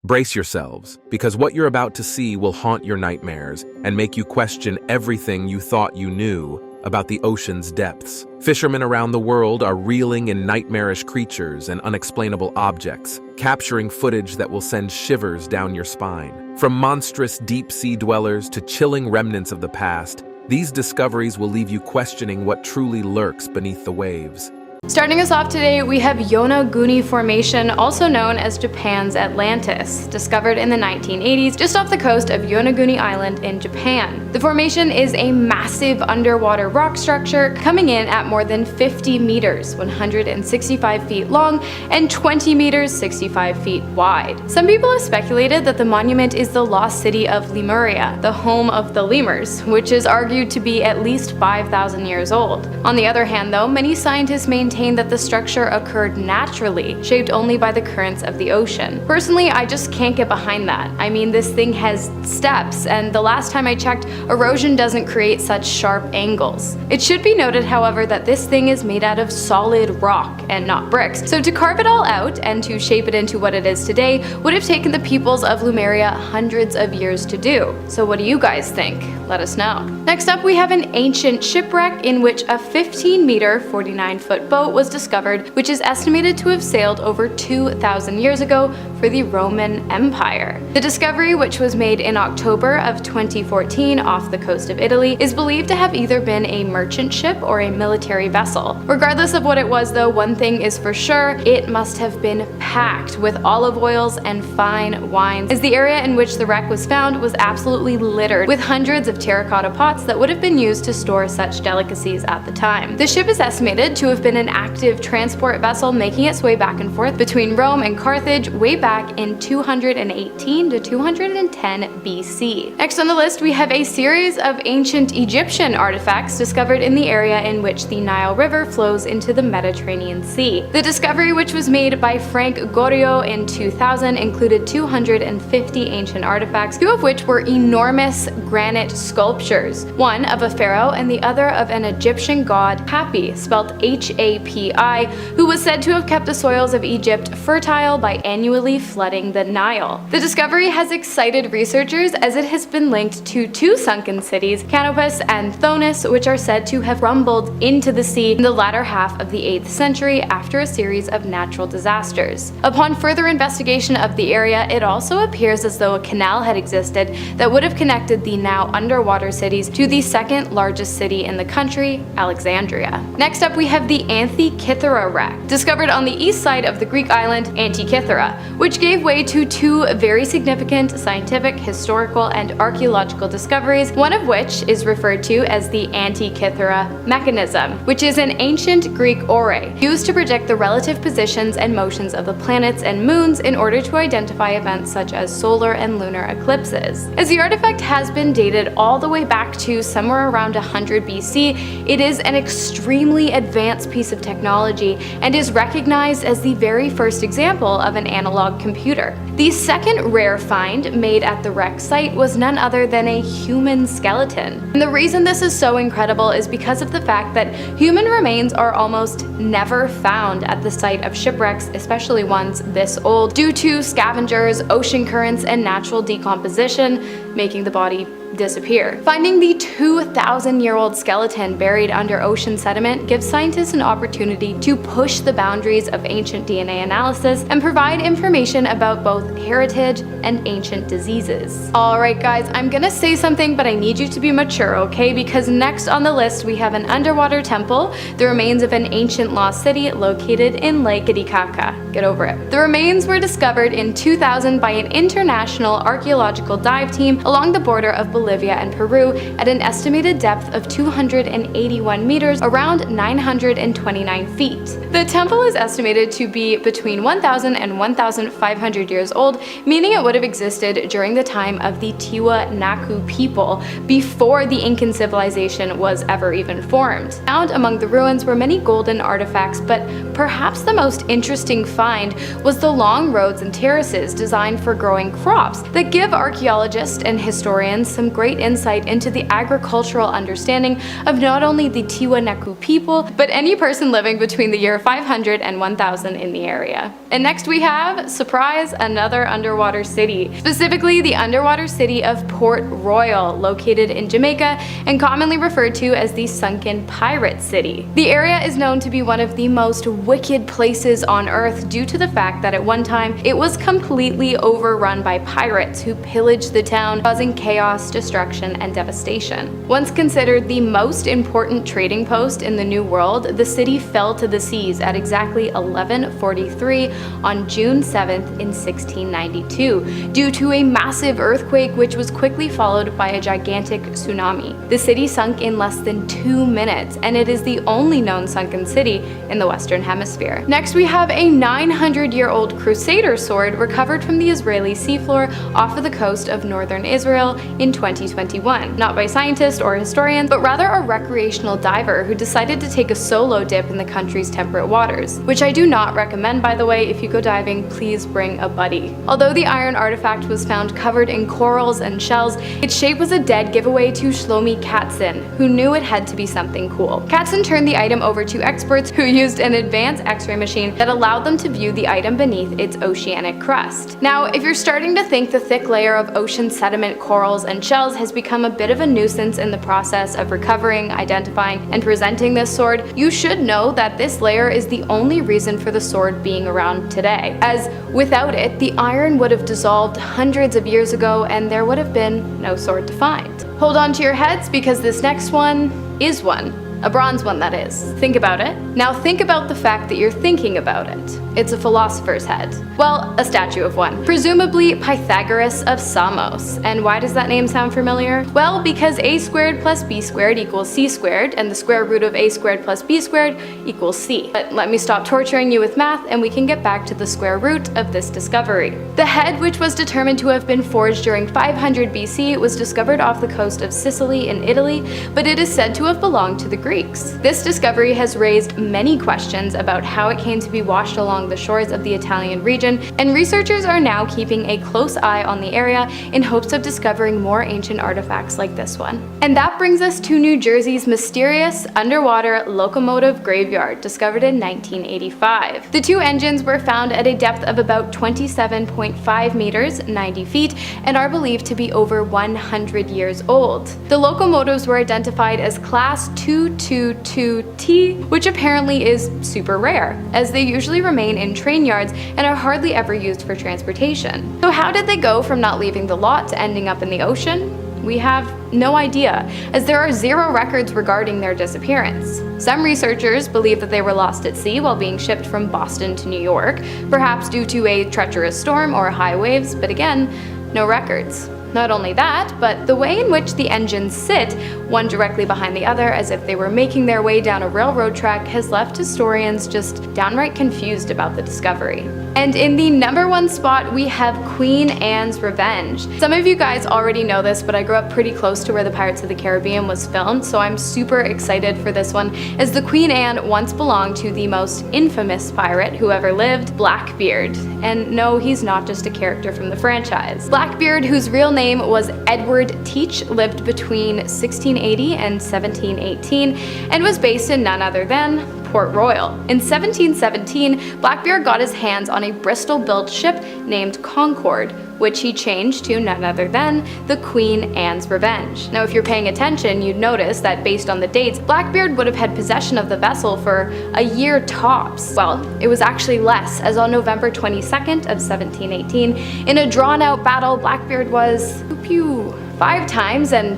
Brace yourselves, because what you're about to see will haunt your nightmares and make you question everything you thought you knew about the ocean's depths. Fishermen around the world are reeling in nightmarish creatures and unexplainable objects, capturing footage that will send shivers down your spine. From monstrous deep-sea dwellers to chilling remnants of the past, these discoveries will leave you questioning what truly lurks beneath the waves. Starting us off today, we have Yonagooni Formation, also known as Japan's Atlantis, discovered in the 1980s just off the coast of Yonagooni Island in Japan. The formation is a massive underwater rock structure coming in at more than 50 meters, 165 feet long, and 20 meters, 65 feet wide. Some people have speculated that the monument is the lost city of Lemuria, the home of the lemurs, which is argued to be at least 5,000 years old. On the other hand, though, many scientists maintain that the structure occurred naturally, shaped only by the currents of the ocean. Personally, I just can't get behind that. I mean, this thing has steps, and the last time I checked, erosion doesn't create such sharp angles. It should be noted, however, that this thing is made out of solid rock and not bricks, so to carve it all out and to shape it into what it is today would have taken the peoples of Lemuria hundreds of years to do. So what do you guys think? Let us know. Next up, we have an ancient shipwreck in which a 15-meter, 49-foot boat was discovered, which is estimated to have sailed over 2,000 years ago for the Roman Empire. The discovery, which was made in October of 2014 off the coast of Italy, is believed to have either been a merchant ship or a military vessel. Regardless of what it was though, one thing is for sure, it must have been packed with olive oils and fine wines, as the area in which the wreck was found was absolutely littered with hundreds of terracotta pots that would have been used to store such delicacies at the time. The ship is estimated to have been an active transport vessel making its way back and forth between Rome and Carthage way back in 218 to 210 BC. Next on the list, we have a series of ancient Egyptian artifacts discovered in the area in which the Nile River flows into the Mediterranean Sea. The discovery, which was made by Frank Goriot in 2000, included 250 ancient artifacts, two of which were enormous granite sculptures, one of a pharaoh and the other of an Egyptian god, Hapi, spelled H-A-P-I, who was said to have kept the soils of Egypt fertile by annually flooding the Nile. The discovery has excited researchers as it has been linked to two sunken cities, Canopus and Thonis, which are said to have rumbled into the sea in the latter half of the 8th century after a series of natural disasters. Upon further investigation of the area, it also appears as though a canal had existed that would have connected the now underwater cities to the second largest city in the country, Alexandria. Next up, we have the Antikythera wreck, discovered on the east side of the Greek island Antikythera, which gave way to two very significant scientific, historical, and archaeological discoveries, one of which is referred to as the Antikythera mechanism, which is an ancient Greek ore used to predict the relative positions and motions of the planets and moons in order to identify events such as solar and lunar eclipses. As the artifact has been dated all the way back to somewhere around 100 BC, it is an extremely advanced piece of technology and is recognized as the very first example of an analog computer. The second rare find made at the wreck site was none other than a human skeleton. And the reason this is so incredible is because of the fact that human remains are almost never found at the site of shipwrecks, especially ones this old, due to scavengers, ocean currents, and natural decomposition, making the body disappear. Finding the 2,000-year-old skeleton buried under ocean sediment gives scientists an opportunity to push the boundaries of ancient DNA analysis and provide information about both heritage and ancient diseases. Alright guys, I'm gonna say something, but I need you to be mature, okay? Because next on the list we have an underwater temple, the remains of an ancient lost city located in Lake Titicaca. Get over it. The remains were discovered in 2000 by an international archaeological dive team along the border of Bolivia and Peru at an estimated depth of 281 meters, around 929 feet. The temple is estimated to be between 1,000 and 1,500 years old, meaning it would have existed during the time of the Tiwanaku people, before the Incan civilization was ever even formed. Found among the ruins were many golden artifacts, but perhaps the most interesting find was the long roads and terraces designed for growing crops that give archaeologists and historians some great insight into the agricultural understanding of not only the Tiwanaku people, but any person living between the year 500 and 1000 in the area. And next we have, surprise, another underwater city, specifically the underwater city of Port Royal, located in Jamaica and commonly referred to as the Sunken Pirate City. The area is known to be one of the most wicked places on Earth due to the fact that at one time it was completely overrun by pirates who pillaged the town, causing chaos, destruction, and devastation. Once considered the most important trading post in the New World, the city fell to the seas at exactly 11:43 on June 7th in 1692 due to a massive earthquake which was quickly followed by a gigantic tsunami. The city sunk in less than 2 minutes, and it is the only known sunken city in the Western Hemisphere. Next we have a 900-year-old Crusader sword recovered from the Israeli seafloor off of the coast of northern Israel in 2021, not by scientists or historians, but rather a recreational diver who decided to take a solo dip in the country's temperate waters, which I do not recommend, by the way. If you go diving, please bring a buddy. Although the iron artifact was found covered in corals and shells, its shape was a dead giveaway to Shlomi Katzin, who knew it had to be something cool. Katzin turned the item over to experts who used an advanced X-ray machine that allowed them to view the item beneath its oceanic crust. Now, if you're starting to think the thick layer of ocean sediment, corals, and shells has become a bit of a nuisance in the process of recovering, identifying, and presenting this sword, you should know that this layer is the only reason for the sword being around today, as without it, the iron would have dissolved hundreds of years ago and there would have been no sword to find. Hold on to your heads because this next one is one. A bronze one, that is. Think about it. Now think about the fact that you're thinking about it. It's a philosopher's head. Well, a statue of one. Presumably Pythagoras of Samos. And why does that name sound familiar? Well, because a squared plus b squared equals c squared, and the square root of a squared plus b squared equals c. But let me stop torturing you with math and we can get back to the square root of this discovery. The head, which was determined to have been forged during 500 BC, was discovered off the coast of Sicily in Italy, but it is said to have belonged to the Greeks. This discovery has raised many questions about how it came to be washed along the shores of the Italian region, and researchers are now keeping a close eye on the area in hopes of discovering more ancient artifacts like this one. And that brings us to New Jersey's mysterious underwater locomotive graveyard, discovered in 1985. The two engines were found at a depth of about 27.5 meters, 90 feet, and are believed to be over 100 years old. The locomotives were identified as Class 222T, which apparently is super rare, as they usually remain in train yards and are hardly ever used for transportation. So how did they go from not leaving the lot to ending up in the ocean? We have no idea, as there are zero records regarding their disappearance. Some researchers believe that they were lost at sea while being shipped from Boston to New York, perhaps due to a treacherous storm or high waves, but again, no records. Not only that, but the way in which the engines sit, one directly behind the other as if they were making their way down a railroad track, has left historians just downright confused about the discovery. And in the #1 spot, we have Queen Anne's Revenge. Some of you guys already know this, but I grew up pretty close to where the Pirates of the Caribbean was filmed, so I'm super excited for this one, as the Queen Anne once belonged to the most infamous pirate who ever lived, Blackbeard. And no, he's not just a character from the franchise. Blackbeard, whose real name was Edward Teach, lived between 1680 and 1718 and was based in none other than Port Royal. In 1717, Blackbeard got his hands on a Bristol-built ship named Concord, which he changed to none other than the Queen Anne's Revenge. Now, if you're paying attention, you'd notice that based on the dates, Blackbeard would have had possession of the vessel for a year tops. Well, it was actually less, as on November 22nd of 1718, in a drawn-out battle, Blackbeard was pew 5 times and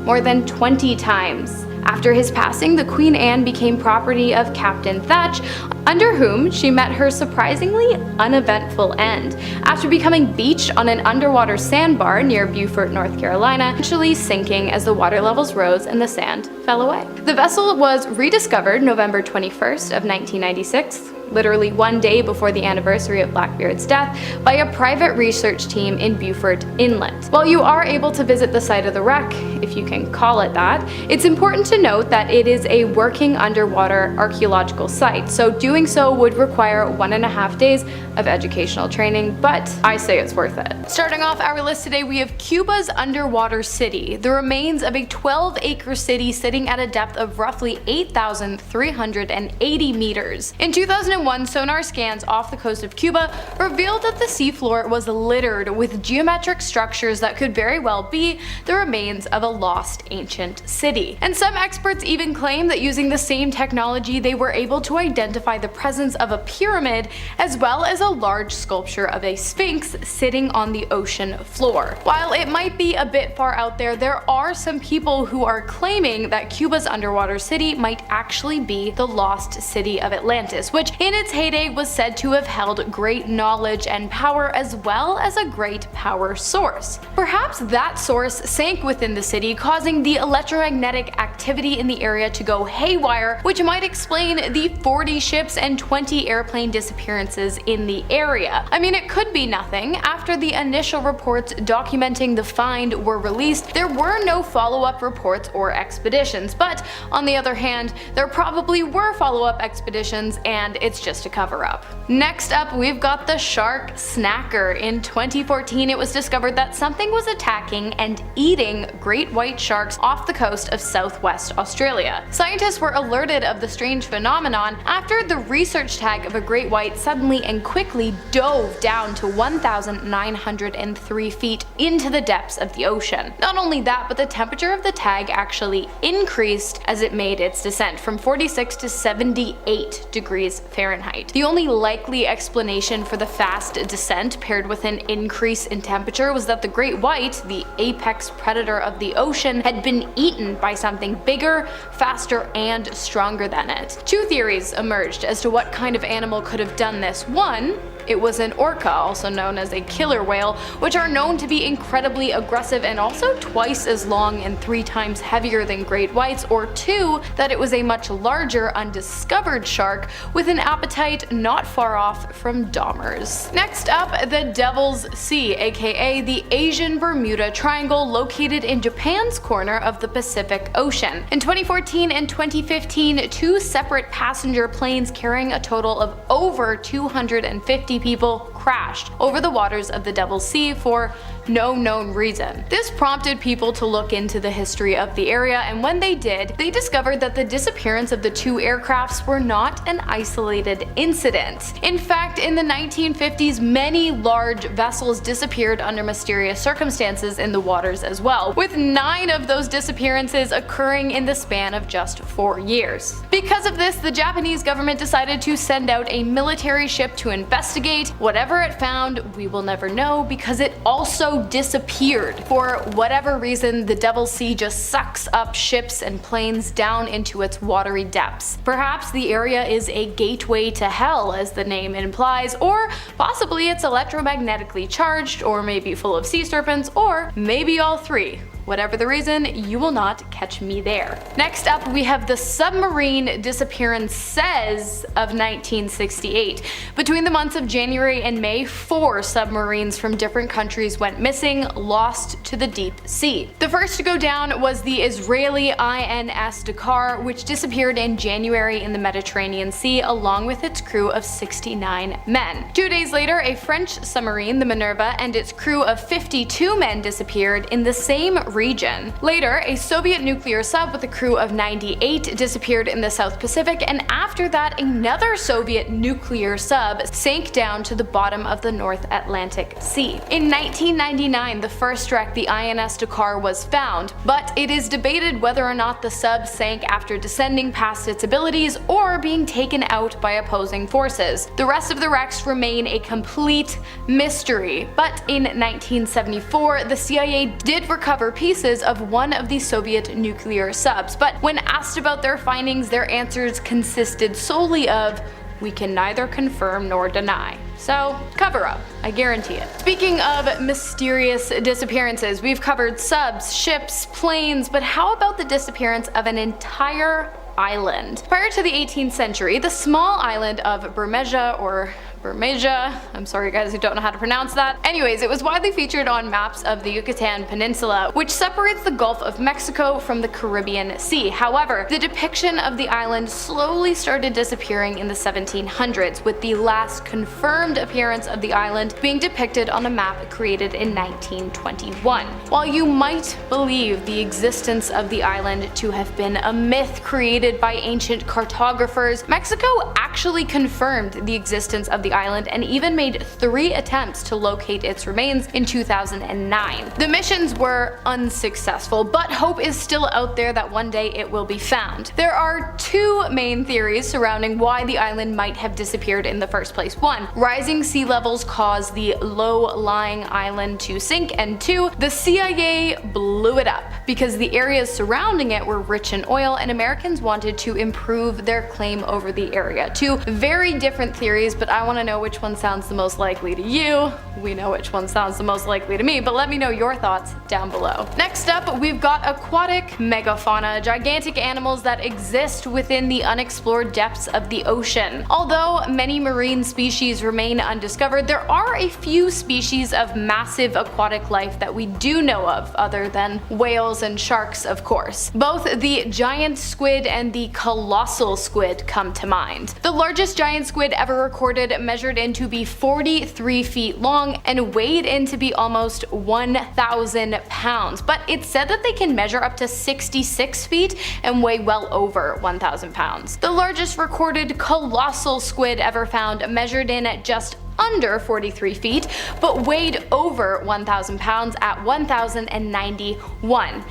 more than 20 times. After his passing, the Queen Anne became property of Captain Thatch, under whom she met her surprisingly uneventful end, after becoming beached on an underwater sandbar near Beaufort, North Carolina, eventually sinking as the water levels rose and the sand fell away. The vessel was rediscovered November 21st of 1996, literally one day before the anniversary of Blackbeard's death, by a private research team in Beaufort Inlet. While you are able to visit the site of the wreck, if you can call it that. It's important to note that it is a working underwater archaeological site, so doing so would require 1.5 days of educational training, but I say it's worth it. Starting off our list today, we have Cuba's underwater city, the remains of a 12-acre city sitting at a depth of roughly 8,380 meters. In 2001, sonar scans off the coast of Cuba revealed that the seafloor was littered with geometric structures that could very well be the remains of a lost ancient city. And some experts even claim that using the same technology they were able to identify the presence of a pyramid as well as a large sculpture of a sphinx sitting on the ocean floor. While it might be a bit far out there are some people who are claiming that Cuba's underwater city might actually be the lost city of Atlantis, which in its heyday was said to have held great knowledge and power as well as a great power source. Perhaps that source sank within the city, causing the electromagnetic activity in the area to go haywire, which might explain the 40 ships and 20 airplane disappearances in the area. I mean, it could be nothing. After the initial reports documenting the find were released, there were no follow-up reports or expeditions, but on the other hand, there probably were follow-up expeditions and it's just a cover-up. Next up, we've got the shark snacker. In 2014, it was discovered that something was attacking and eating great white sharks off the coast of southwest Australia. Scientists were alerted of the strange phenomenon after the research tag of a great white suddenly and quickly dove down to 1,903 feet into the depths of the ocean. Not only that, but the temperature of the tag actually increased as it made its descent from 46 to 78 degrees Fahrenheit. The only likely explanation for the fast descent paired with an increase in temperature was that the great white, the apex predator of the ocean, had been eaten by something bigger, faster, and stronger than it. Two theories emerged as to what kind of animal could have done this. One, it was an orca, also known as a killer whale, which are known to be incredibly aggressive and also twice as long and 3 times heavier than great whites, or two, that it was a much larger undiscovered shark with an appetite not far off from Dahmer's. Next up, the Devil's Sea, aka the Asian Bermuda Triangle, located in Japan's corner of the Pacific Ocean. In 2014 and 2015, 2 separate passenger planes carrying a total of over 250 people crashed over the waters of the Devil's Sea for no known reason. This prompted people to look into the history of the area, and when they did, they discovered that the disappearance of the 2 aircrafts were not an isolated incident. In fact, in the 1950s, many large vessels disappeared under mysterious circumstances in the waters as well, with 9 of those disappearances occurring in the span of just 4 years. Because of this, the Japanese government decided to send out a military ship to investigate. Whatever it found, we will never know, because it also disappeared. For whatever reason, the Devil's Sea just sucks up ships and planes down into its watery depths. Perhaps the area is a gateway to hell, as the name implies, or possibly it's electromagnetically charged, or maybe full of sea serpents, or maybe all 3. Whatever the reason, you will not catch me there. Next up, we have the submarine disappearances of 1968. Between the months of January and May, 4 submarines from different countries went missing, lost to the deep sea. The first to go down was the Israeli INS Dakar, which disappeared in January in the Mediterranean Sea along with its crew of 69 men. 2 days later, a French submarine, the Minerva, and its crew of 52 men disappeared in the same region. Later, a Soviet nuclear sub with a crew of 98 disappeared in the South Pacific, and after that another Soviet nuclear sub sank down to the bottom of the North Atlantic Sea. In 1999, the first wreck, the INS Dakar, was found, but it is debated whether or not the sub sank after descending past its abilities or being taken out by opposing forces. The rest of the wrecks remain a complete mystery, but in 1974, the CIA did recover pieces of one of the Soviet nuclear subs, but when asked about their findings, their answers consisted solely of, "We can neither confirm nor deny." So, cover up, I guarantee it. Speaking of mysterious disappearances, we've covered subs, ships, planes, but how about the disappearance of an entire island? Prior to the 18th century, the small island of Bermeja, or I'm sorry guys who don't know how to pronounce that. Anyways, it was widely featured on maps of the Yucatan Peninsula, which separates the Gulf of Mexico from the Caribbean Sea. However, the depiction of the island slowly started disappearing in the 1700s, with the last confirmed appearance of the island being depicted on a map created in 1921. While you might believe the existence of the island to have been a myth created by ancient cartographers, Mexico actually confirmed the existence of the island and even made 3 attempts to locate its remains in 2009. The missions were unsuccessful, but hope is still out there that one day it will be found. There are 2 main theories surrounding why the island might have disappeared in the first place. 1. Rising sea levels caused the low-lying island to sink, and 2. The CIA blew it up because the areas surrounding it were rich in oil and Americans wanted to improve their claim over the area. 2 very different theories, but I want to know which one sounds the most likely to you. We know which one sounds the most likely to me, but let me know your thoughts down below. Next up, we've got aquatic megafauna, gigantic animals that exist within the unexplored depths of the ocean. Although many marine species remain undiscovered, there are a few species of massive aquatic life that we do know of, other than whales and sharks, of course. Both the giant squid and the colossal squid come to mind. The largest giant squid ever recorded measured in to be 43 feet long and weighed in to be almost 1,000 pounds, but it's said that they can measure up to 66 feet and weigh well over 1,000 pounds. The largest recorded colossal squid ever found measured in at just under 43 feet, but weighed over 1,000 pounds at 1,091.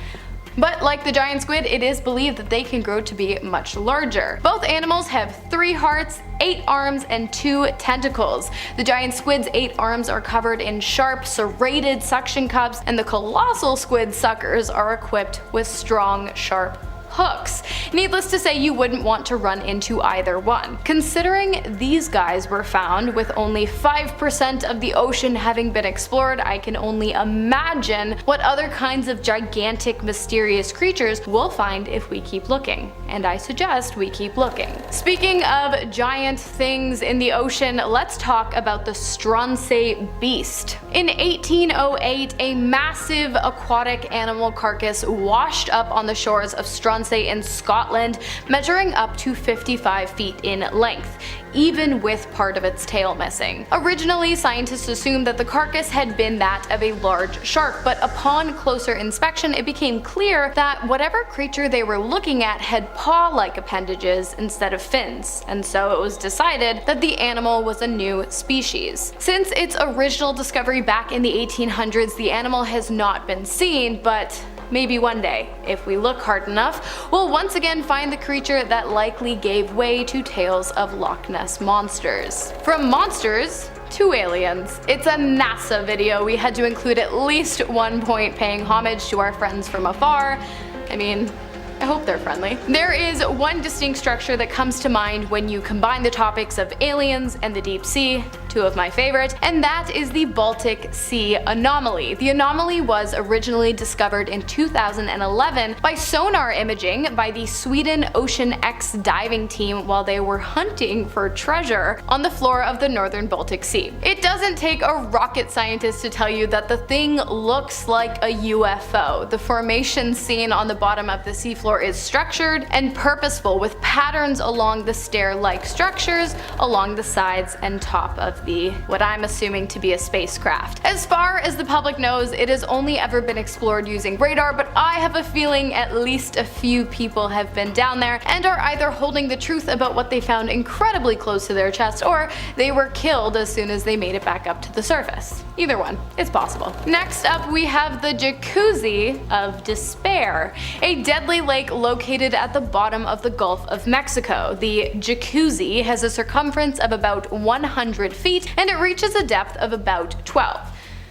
But like the giant squid, it is believed that they can grow to be much larger. Both animals have 3 hearts, 8 arms, and 2 tentacles. The giant squid's 8 arms are covered in sharp, serrated suction cups, and the colossal squid suckers are equipped with strong, sharp hooks. Needless to say, you wouldn't want to run into either one. Considering these guys were found with only 5% of the ocean having been explored, I can only imagine what other kinds of gigantic, mysterious creatures we'll find if we keep looking. And I suggest we keep looking. Speaking of giant things in the ocean, let's talk about the Stingrays beast. In 1808, a massive aquatic animal carcass washed up on the shores of Stingrays in Scotland, measuring up to 55 feet in length, even with part of its tail missing. Originally, scientists assumed that the carcass had been that of a large shark, but upon closer inspection it became clear that whatever creature they were looking at had paw-like appendages instead of fins, and so it was decided that the animal was a new species. Since its original discovery back in the 1800s, the animal has not been seen, but maybe one day, if we look hard enough, we'll once again find the creature that likely gave way to tales of Loch Ness monsters. From monsters to aliens. It's a NASA video. We had to include at least one point paying homage to our friends from afar. I mean, I hope they're friendly. There is one distinct structure that comes to mind when you combine the topics of aliens and the deep sea, 2 of my favorite, and that is the Baltic Sea anomaly. The anomaly was originally discovered in 2011 by sonar imaging by the Sweden Ocean X diving team while they were hunting for treasure on the floor of the northern Baltic Sea. It doesn't take a rocket scientist to tell you that the thing looks like a UFO. The formation seen on the bottom of the seafloor is structured and purposeful, with patterns along the stair-like structures along the sides and top of the, what I'm assuming to be a spacecraft. As far as the public knows, it has only ever been explored using radar, but I have a feeling at least a few people have been down there and are either holding the truth about what they found incredibly close to their chest, or they were killed as soon as they made it back up to the surface. Either one, it's possible. Next up, we have the Jacuzzi of Despair, a deadly lake located at the bottom of the Gulf of Mexico. The Jacuzzi has a circumference of about 100 feet and it reaches a depth of about 12.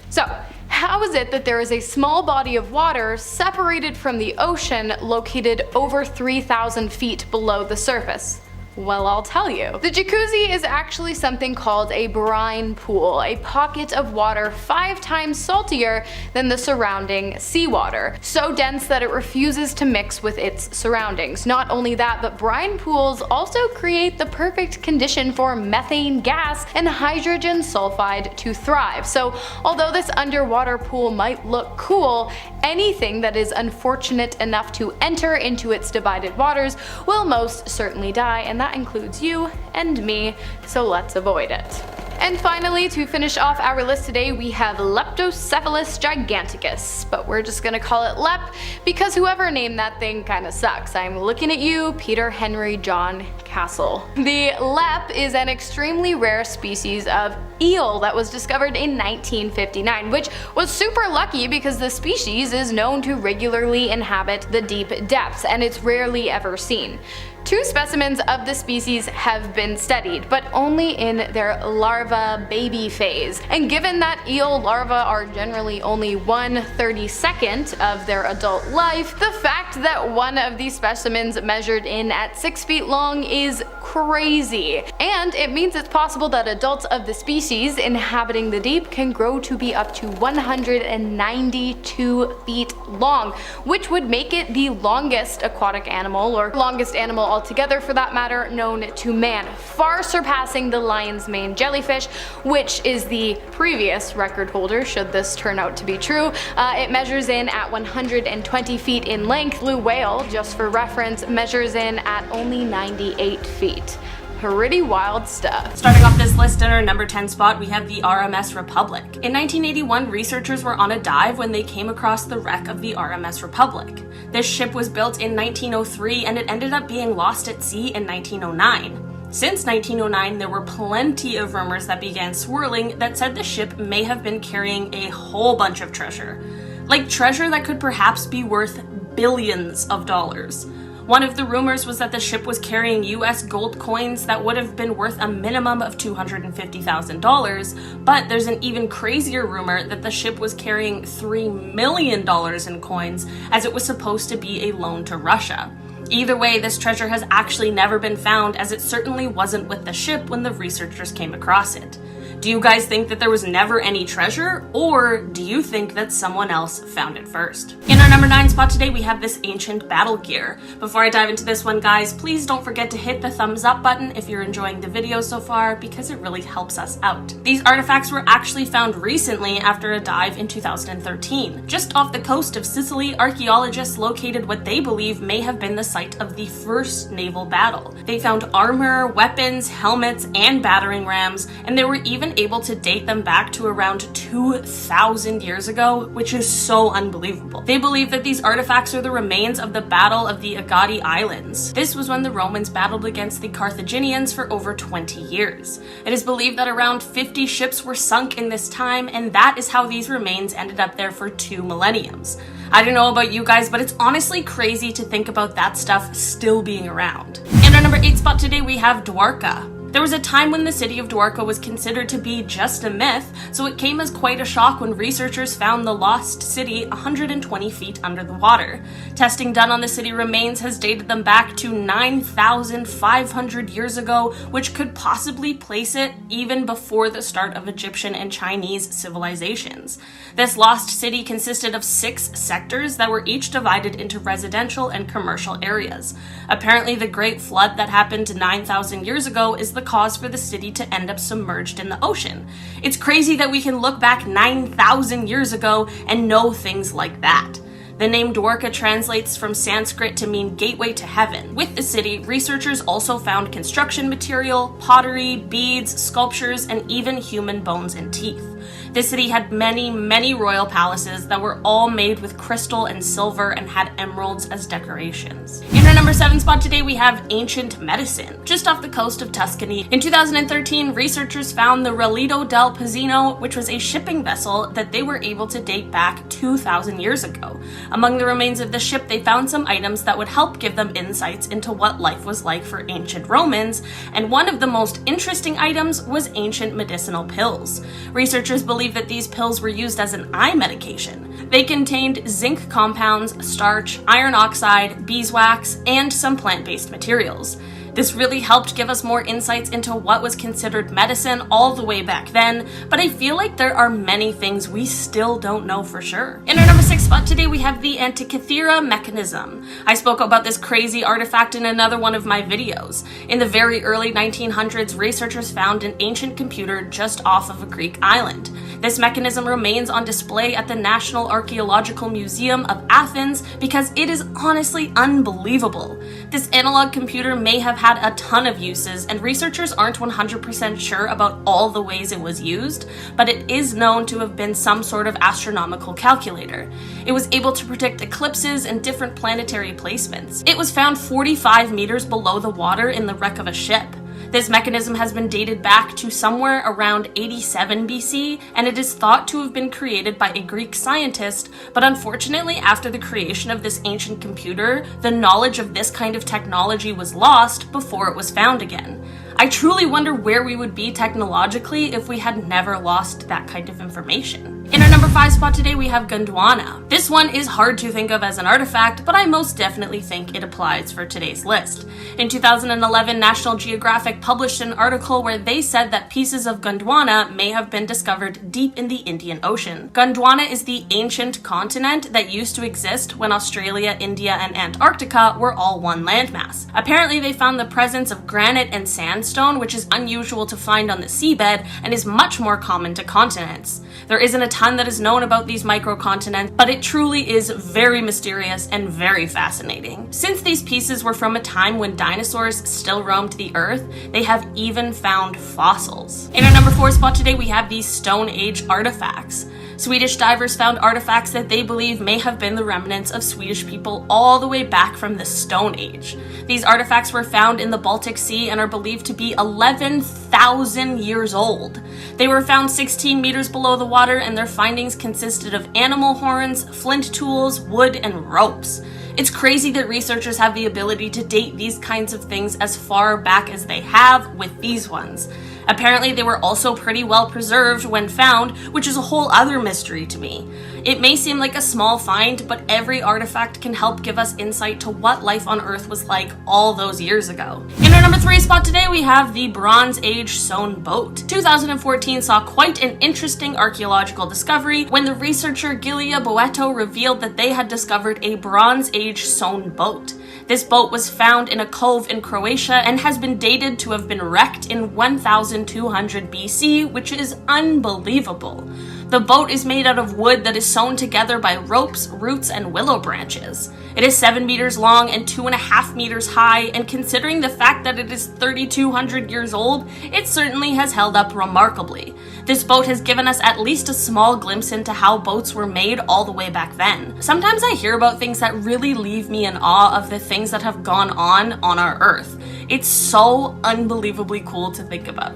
So, how is it that there is a small body of water separated from the ocean located over 3,000 feet below the surface? Well, I'll tell you. The jacuzzi is actually something called a brine pool, a pocket of water 5 times saltier than the surrounding seawater, so dense that it refuses to mix with its surroundings. Not only that, but brine pools also create the perfect condition for methane gas and hydrogen sulfide to thrive. So although this underwater pool might look cool, anything that is unfortunate enough to enter into its divided waters will most certainly die, and that includes you and me, so let's avoid it. And finally, to finish off our list today, we have Leptocephalus giganticus, but we're just gonna call it Lep because whoever named that thing kinda sucks. I'm looking at you, Peter Henry John Castle. The Lep is an extremely rare species of eel that was discovered in 1959, which was super lucky because the species is known to regularly inhabit the deep depths and it's rarely ever seen. 2 specimens of the species have been studied, but only in their larva baby phase. And given that eel larvae are generally only 1/32 of their adult life, the fact that one of these specimens measured in at 6 feet long is crazy. And it means it's possible that adults of the species inhabiting the deep can grow to be up to 192 feet long, which would make it the longest aquatic animal, or longest animal altogether for that matter, known to man, far surpassing the lion's mane jellyfish, which is the previous record holder should this turn out to be true. It measures in at 120 feet in length. Blue whale, just for reference, measures in at only 98 feet. Pretty wild stuff. Starting off this list in our number 10 spot, we have the RMS Republic. In 1981, researchers were on a dive when they came across the wreck of the RMS Republic. This ship was built in 1903 and it ended up being lost at sea in 1909. Since 1909, there were plenty of rumors that began swirling that said the ship may have been carrying a whole bunch of treasure. Like treasure that could perhaps be worth billions of dollars. One of the rumors was that the ship was carrying US gold coins that would have been worth a minimum of $250,000, but there's an even crazier rumor that the ship was carrying $3 million in coins as it was supposed to be a loan to Russia. Either way, this treasure has actually never been found, as it certainly wasn't with the ship when the researchers came across it. Do you guys think that there was never any treasure, or do you think that someone else found it first? In our number 9 spot today, we have this ancient battle gear. Before I dive into this one, guys, please don't forget to hit the thumbs up button if you're enjoying the video so far, because it really helps us out. These artifacts were actually found recently after a dive in 2013. Just off the coast of Sicily, archaeologists located what they believe may have been the site of the first naval battle. They found armor, weapons, helmets, and battering rams, and they were even able to date them back to around 2,000 years ago, which is so unbelievable. They believe that these artifacts are the remains of the Battle of the Agadi Islands. This was when the Romans battled against the Carthaginians for over 20 years. It is believed that around 50 ships were sunk in this time, and that is how these remains ended up there for 2 millenniums. I don't know about you guys, but it's honestly crazy to think about that stuff still being around. In our number 8 spot today, we have Dwarka. There was a time when the city of Dwarka was considered to be just a myth, so it came as quite a shock when researchers found the lost city 120 feet under the water. Testing done on the city remains has dated them back to 9,500 years ago, which could possibly place it even before the start of Egyptian and Chinese civilizations. This lost city consisted of 6 sectors that were each divided into residential and commercial areas. Apparently, the Great Flood that happened 9,000 years ago is the cause for the city to end up submerged in the ocean. It's crazy that we can look back 9,000 years ago and know things like that. The name Dwarka translates from Sanskrit to mean gateway to heaven. With the city, researchers also found construction material, pottery, beads, sculptures, and even human bones and teeth. The city had many royal palaces that were all made with crystal and silver and had emeralds as decorations. In our number 7 spot today, we have ancient medicine. Just off the coast of Tuscany, in 2013, researchers found the Relito del Pizzino, which was a shipping vessel that they were able to date back 2,000 years ago. Among the remains of the ship, they found some items that would help give them insights into what life was like for ancient Romans, and one of the most interesting items was ancient medicinal pills. Researchers believe that these pills were used as an eye medication. They contained zinc compounds, starch, iron oxide, beeswax, and some plant-based materials. This really helped give us more insights into what was considered medicine all the way back then, but I feel like there are many things we still don't know for sure. In our number 6 spot today, we have the Antikythera mechanism. I spoke about this crazy artifact in another one of my videos. In the very early 1900s, researchers found an ancient computer just off of a Greek island. This mechanism remains on display at the National Archaeological Museum of Athens because it is honestly unbelievable. This analog computer may have had a ton of uses, and researchers aren't 100% sure about all the ways it was used, but it is known to have been some sort of astronomical calculator. It was able to predict eclipses and different planetary placements. It was found 45 meters below the water in the wreck of a ship. This mechanism has been dated back to somewhere around 87 BC, and it is thought to have been created by a Greek scientist, but unfortunately after the creation of this ancient computer, the knowledge of this kind of technology was lost before it was found again. I truly wonder where we would be technologically if we had never lost that kind of information. In our number 5 spot today, we have Gondwana. This one is hard to think of as an artifact, but I most definitely think it applies for today's list. In 2011, National Geographic published an article where they said that pieces of Gondwana may have been discovered deep in the Indian Ocean. Gondwana is the ancient continent that used to exist when Australia, India, and Antarctica were all one landmass. Apparently, they found the presence of granite and sandstone, which is unusual to find on the seabed and is much more common to continents. There isn't a ton that is known about these microcontinents, but it truly is very mysterious and very fascinating. Since these pieces were from a time when dinosaurs still roamed the earth, they have even found fossils. In our number 4 spot today, we have these Stone Age artifacts. Swedish divers found artifacts that they believe may have been the remnants of Swedish people all the way back from the Stone Age. These artifacts were found in the Baltic Sea and are believed to be 11,000 years old. They were found 16 meters below the water, and their findings consisted of animal horns, flint tools, wood, and ropes. It's crazy that researchers have the ability to date these kinds of things as far back as they have with these ones. Apparently, they were also pretty well preserved when found, which is a whole other mystery to me. It may seem like a small find, but every artifact can help give us insight to what life on Earth was like all those years ago. In our number 3 spot today, we have the Bronze Age sewn boat. 2014 saw quite an interesting archaeological discovery when the researcher Gilia Boeto revealed that they had discovered a Bronze Age sewn boat. This boat was found in a cove in Croatia and has been dated to have been wrecked in 1200 BC, which is unbelievable. The boat is made out of wood that is sewn together by ropes, roots, and willow branches. It is 7 meters long and 2.5 meters high, and considering the fact that it is 3,200 years old, it certainly has held up remarkably. This boat has given us at least a small glimpse into how boats were made all the way back then. Sometimes I hear about things that really leave me in awe of the things that have gone on our Earth. It's so unbelievably cool to think about.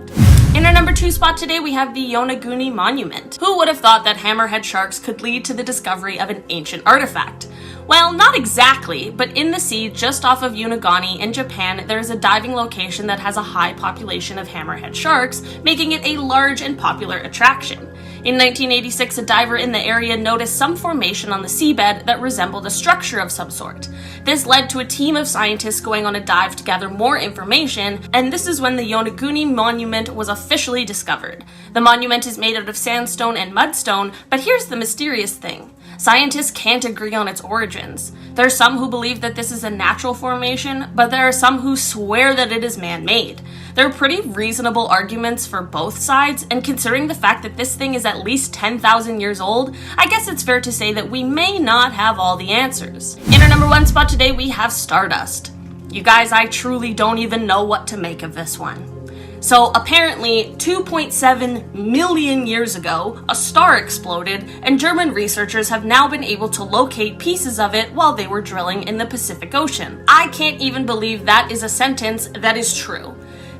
In our number 2 spot today, we have the Yonagooni Monument. Who would have thought that hammerhead sharks could lead to the discovery of an ancient artifact? Well, not exactly, but in the sea just off of Yonagooni in Japan, there is a diving location that has a high population of hammerhead sharks, making it a large and popular attraction. In 1986, a diver in the area noticed some formation on the seabed that resembled a structure of some sort. This led to a team of scientists going on a dive to gather more information, and this is when the Yonagooni Monument was officially discovered. The monument is made out of sandstone and mudstone, but here's the mysterious thing. Scientists can't agree on its origins. There are some who believe that this is a natural formation, but there are some who swear that it is man-made. There are pretty reasonable arguments for both sides, and considering the fact that this thing is at least 10,000 years old, I guess it's fair to say that we may not have all the answers. In our number 1 spot today, we have Stardust. You guys, I truly don't even know what to make of this one. So apparently, 2.7 million years ago, a star exploded, and German researchers have now been able to locate pieces of it while they were drilling in the Pacific Ocean. I can't even believe that is a sentence that is true.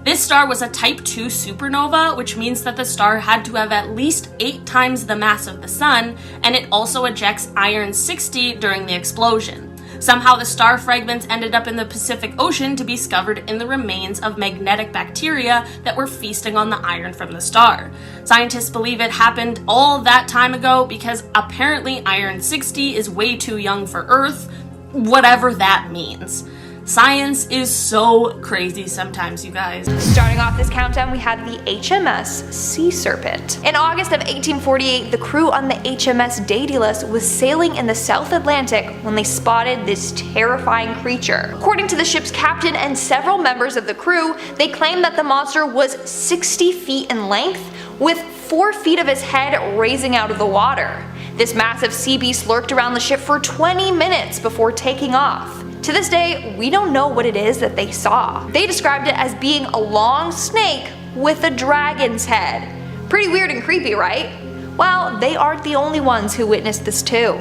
This star was a Type 2 supernova, which means that the star had to have at least 8 times the mass of the Sun, and it also ejects iron-60 during the explosion. Somehow the star fragments ended up in the Pacific Ocean to be discovered in the remains of magnetic bacteria that were feasting on the iron from the star. Scientists believe it happened all that time ago because apparently iron-60 is way too young for Earth, whatever that means. Science is so crazy sometimes, you guys. Starting off this countdown, we had the HMS Sea Serpent. In August of 1848, the crew on the HMS Daedalus was sailing in the South Atlantic when they spotted this terrifying creature. According to the ship's captain and several members of the crew, they claimed that the monster was 60 feet in length, with 4 feet of his head raising out of the water. This massive sea beast lurked around the ship for 20 minutes before taking off. To this day, we don't know what it is that they saw. They described it as being a long snake with a dragon's head. Pretty weird and creepy, right? Well, they aren't the only ones who witnessed this too.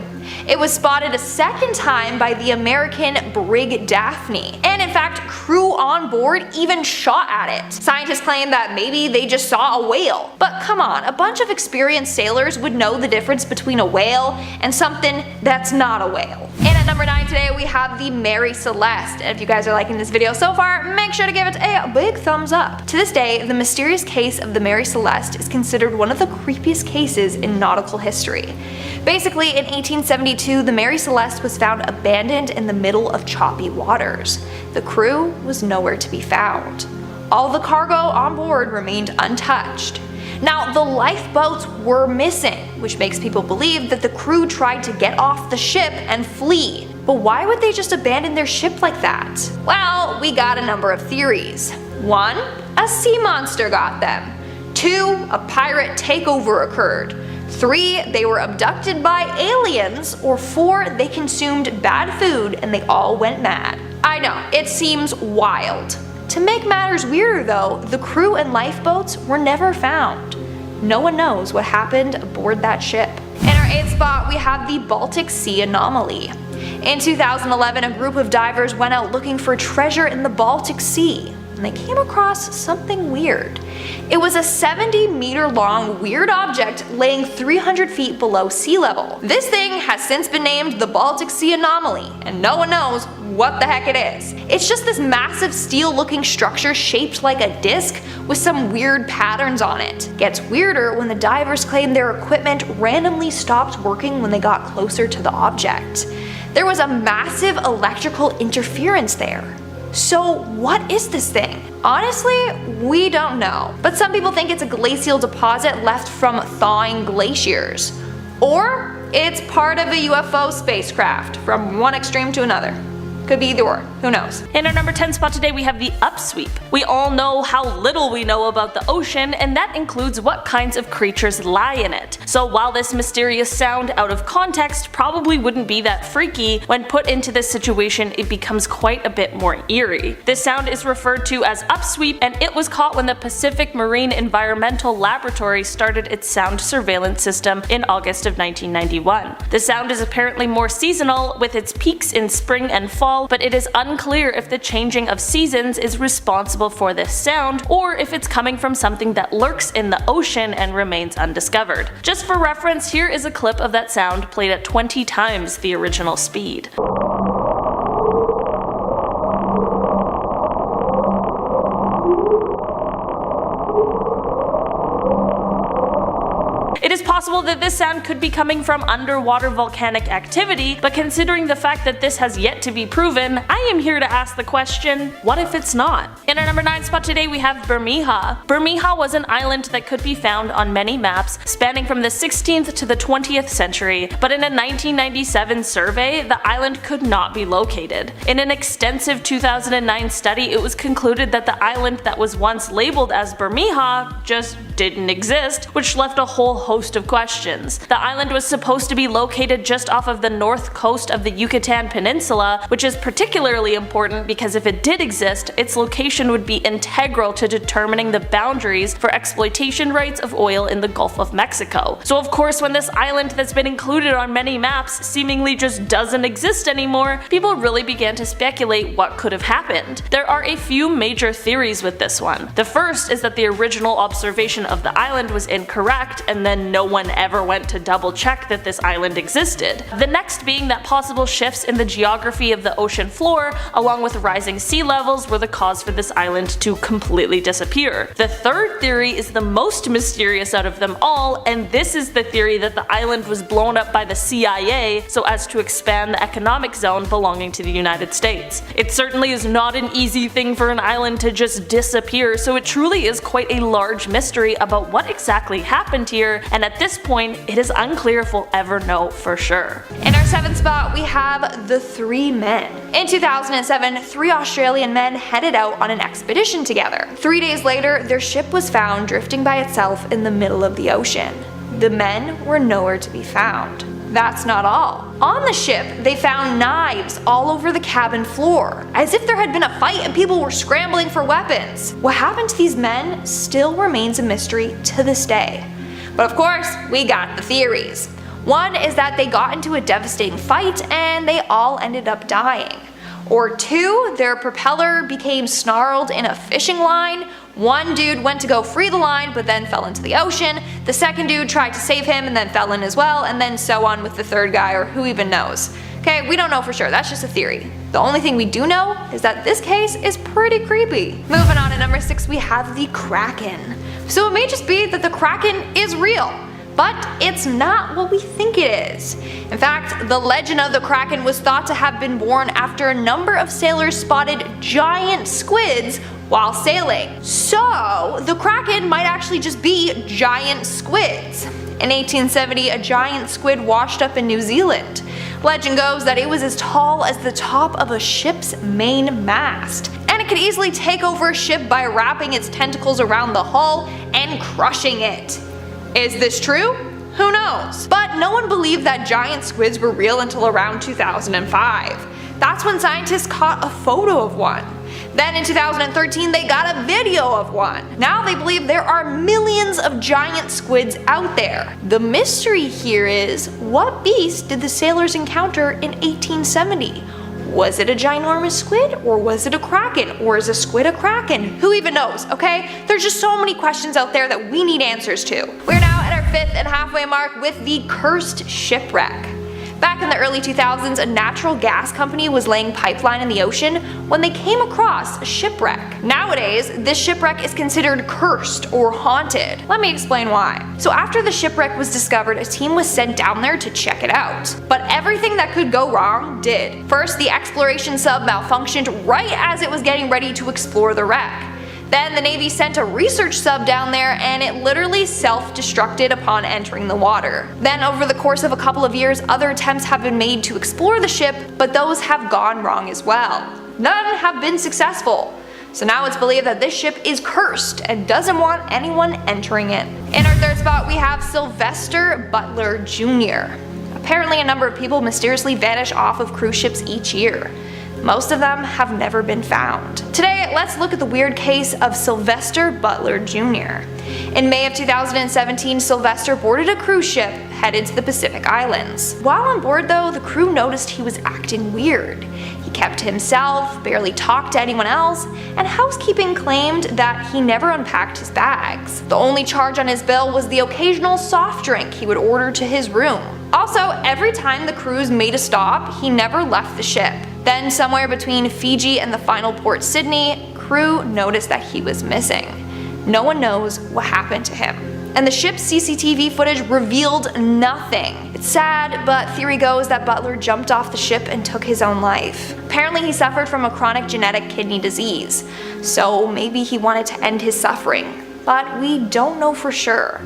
It was spotted a second time by the American brig Daphne, and in fact, crew on board even shot at it. Scientists claim that maybe they just saw a whale. But come on, a bunch of experienced sailors would know the difference between a whale and something that's not a whale. And at number 9 today, we have the Mary Celeste. And if you guys are liking this video so far, make sure to give it a big thumbs up. To this day, the mysterious case of the Mary Celeste is considered one of the creepiest cases in nautical history. Basically, in 1872, the Mary Celeste was found abandoned in the middle of choppy waters. The crew was nowhere to be found. All the cargo on board remained untouched. Now, the lifeboats were missing, which makes people believe that the crew tried to get off the ship and flee. But why would they just abandon their ship like that? Well, we got a number of theories. 1, a sea monster got them. 2, a pirate takeover occurred. 3, they were abducted by aliens, or 4, they consumed bad food and they all went mad. I know, it seems wild. To make matters weirder though, the crew and lifeboats were never found. No one knows what happened aboard that ship. In our 8th spot, we have the Baltic Sea anomaly. In 2011, a group of divers went out looking for treasure in the Baltic Sea, and they came across something weird. It was a 70-meter long weird object laying 300 feet below sea level. This thing has since been named the Baltic Sea Anomaly, and no one knows what the heck it is. It's just this massive steel-looking structure shaped like a disc with some weird patterns on it. Gets weirder when the divers claim their equipment randomly stopped working when they got closer to the object. There was a massive electrical interference there. So what is this thing? Honestly, we don't know, but some people think it's a glacial deposit left from thawing glaciers. Or it's part of a UFO spacecraft from one extreme to another. Could be either or, who knows. In our number 10 spot today, we have the Upsweep. We all know how little we know about the ocean, and that includes what kinds of creatures lie in it. So while this mysterious sound out of context probably wouldn't be that freaky, when put into this situation it becomes quite a bit more eerie. This sound is referred to as Upsweep, and it was caught when the Pacific Marine Environmental Laboratory started its sound surveillance system in August of 1991. The sound is apparently more seasonal, with its peaks in spring and fall, but it is unclear if the changing of seasons is responsible for this sound, or if it's coming from something that lurks in the ocean and remains undiscovered. Just for reference, here is a clip of that sound played at 20 times the original speed. It is possible that this sound could be coming from underwater volcanic activity, but considering the fact that this has yet to be proven, I am here to ask the question, what if it's not? In our number 9 spot today, we have Bermeja. Bermeja was an island that could be found on many maps spanning from the 16th to the 20th century, but in a 1997 survey, the island could not be located. In an extensive 2009 study, it was concluded that the island that was once labeled as Bermeja just didn't exist, which left a whole host of questions. The island was supposed to be located just off of the north coast of the Yucatan Peninsula, which is particularly important because if it did exist, its location would be integral to determining the boundaries for exploitation rights of oil in the Gulf of Mexico. So of course, when this island that's been included on many maps seemingly just doesn't exist anymore, people really began to speculate what could have happened. There are a few major theories with this one. The first is that the original observation description of the island was incorrect, and then no one ever went to double check that this island existed. The next being that possible shifts in the geography of the ocean floor, along with rising sea levels, were the cause for this island to completely disappear. The third theory is the most mysterious out of them all, and this is the theory that the island was blown up by the CIA so as to expand the economic zone belonging to the United States. It certainly is not an easy thing for an island to just disappear, so it truly is quite a large mystery about what exactly happened here, and at this point it is unclear if we'll ever know for sure. In our 7th spot, we have the 3 men. In 2007, 3 Australian men headed out on an expedition together. 3 days later, their ship was found drifting by itself in the middle of the ocean. The men were nowhere to be found. That's not all. On the ship, they found knives all over the cabin floor, as if there had been a fight and people were scrambling for weapons. What happened to these men still remains a mystery to this day. But of course, we got the theories. One is that they got into a devastating fight and they all ended up dying. Or 2, their propeller became snarled in a fishing line. One dude went to go free the line but then fell into the ocean. The second dude tried to save him and then fell in as well, and then so on with the third guy, or who even knows. Okay, we don't know for sure, that's just a theory. The only thing we do know is that this case is pretty creepy. Moving on to number 6, we have the Kraken. So it may just be that the Kraken is real, but it's not what we think it is. In fact, the legend of the Kraken was thought to have been born after a number of sailors spotted giant squids while sailing. So the Kraken might actually just be giant squids. In 1870, a giant squid washed up in New Zealand. Legend goes that it was as tall as the top of a ship's main mast, and it could easily take over a ship by wrapping its tentacles around the hull and crushing it. Is this true? Who knows? But no one believed that giant squids were real until around 2005. That's when scientists caught a photo of one. Then in 2013 they got a video of one. Now they believe there are millions of giant squids out there. The mystery here is, what beast did the sailors encounter in 1870? Was it a ginormous squid, or was it a kraken, or is a squid a kraken? Who even knows, okay? There's just so many questions out there that we need answers to. We're now at our 5th and halfway mark with the cursed shipwreck. Back in the early 2000s, a natural gas company was laying pipeline in the ocean when they came across a shipwreck. Nowadays, this shipwreck is considered cursed or haunted. Let me explain why. So after the shipwreck was discovered, a team was sent down there to check it out. But everything that could go wrong did. First, the exploration sub malfunctioned right as it was getting ready to explore the wreck. Then the Navy sent a research sub down there and it literally self-destructed upon entering the water. Then over the course of a couple of years, other attempts have been made to explore the ship, but those have gone wrong as well. None have been successful. So now it's believed that this ship is cursed and doesn't want anyone entering it. In our 3rd spot, we have Sylvester Butler Jr. Apparently a number of people mysteriously vanish off of cruise ships each year. Most of them have never been found. Today, let's look at the weird case of Sylvester Butler Jr. In May of 2017, Sylvester boarded a cruise ship headed to the Pacific Islands. While on board though, the crew noticed he was acting weird. He kept to himself, barely talked to anyone else, and housekeeping claimed that he never unpacked his bags. The only charge on his bill was the occasional soft drink he would order to his room. Also, every time the cruise made a stop, he never left the ship. Then somewhere between Fiji and the final port Sydney, crew noticed that he was missing. No one knows what happened to him. And the ship's CCTV footage revealed nothing. It's sad, but theory goes that Butler jumped off the ship and took his own life. Apparently he suffered from a chronic genetic kidney disease, so maybe he wanted to end his suffering, but we don't know for sure.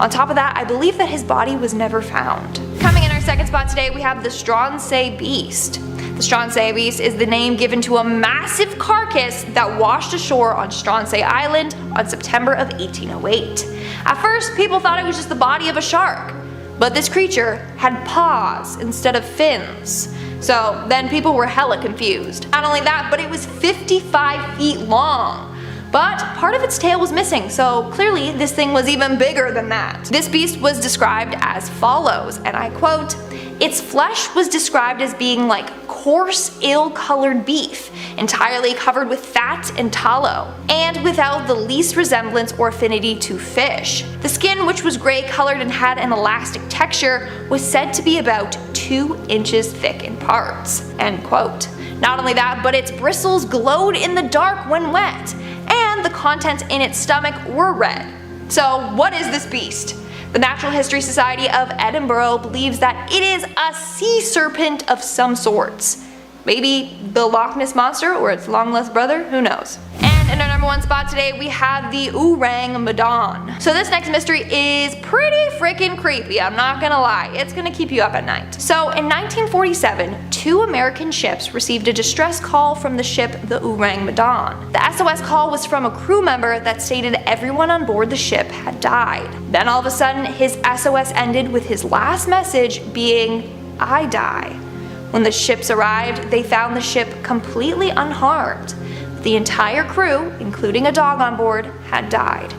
On top of that, I believe that his body was never found. Coming in our 2nd spot today, we have the Stingrays beast. The Stingrays beast is the name given to a massive carcass that washed ashore on Stingrays Island on September of 1808. At first, people thought it was just the body of a shark, but this creature had paws instead of fins. So then people were hella confused. Not only that, but it was 55 feet long. But part of its tail was missing, so clearly this thing was even bigger than that. This beast was described as follows, and I quote, Its flesh was described as being like coarse, ill-colored beef, entirely covered with fat and tallow, and without the least resemblance or affinity to fish. The skin, which was gray colored and had an elastic texture, was said to be about 2 inches thick in parts." End quote. Not only that, but its bristles glowed in the dark when wet, and the contents in its stomach were red. So what is this beast? The Natural History Society of Edinburgh believes that it is a sea serpent of some sorts. Maybe the Loch Ness Monster or its long-lost brother, who knows. And in our number 1 spot today, we have the Orang Medan. So this next mystery is pretty freaking creepy, I'm not gonna lie. It's gonna keep you up at night. So in 1947, 2 American ships received a distress call from the ship the Orang Medan. The SOS call was from a crew member that stated everyone on board the ship had died. Then all of a sudden, his SOS ended with his last message being, "I die." When the ships arrived, they found the ship completely unharmed. The entire crew, including a dog on board, had died.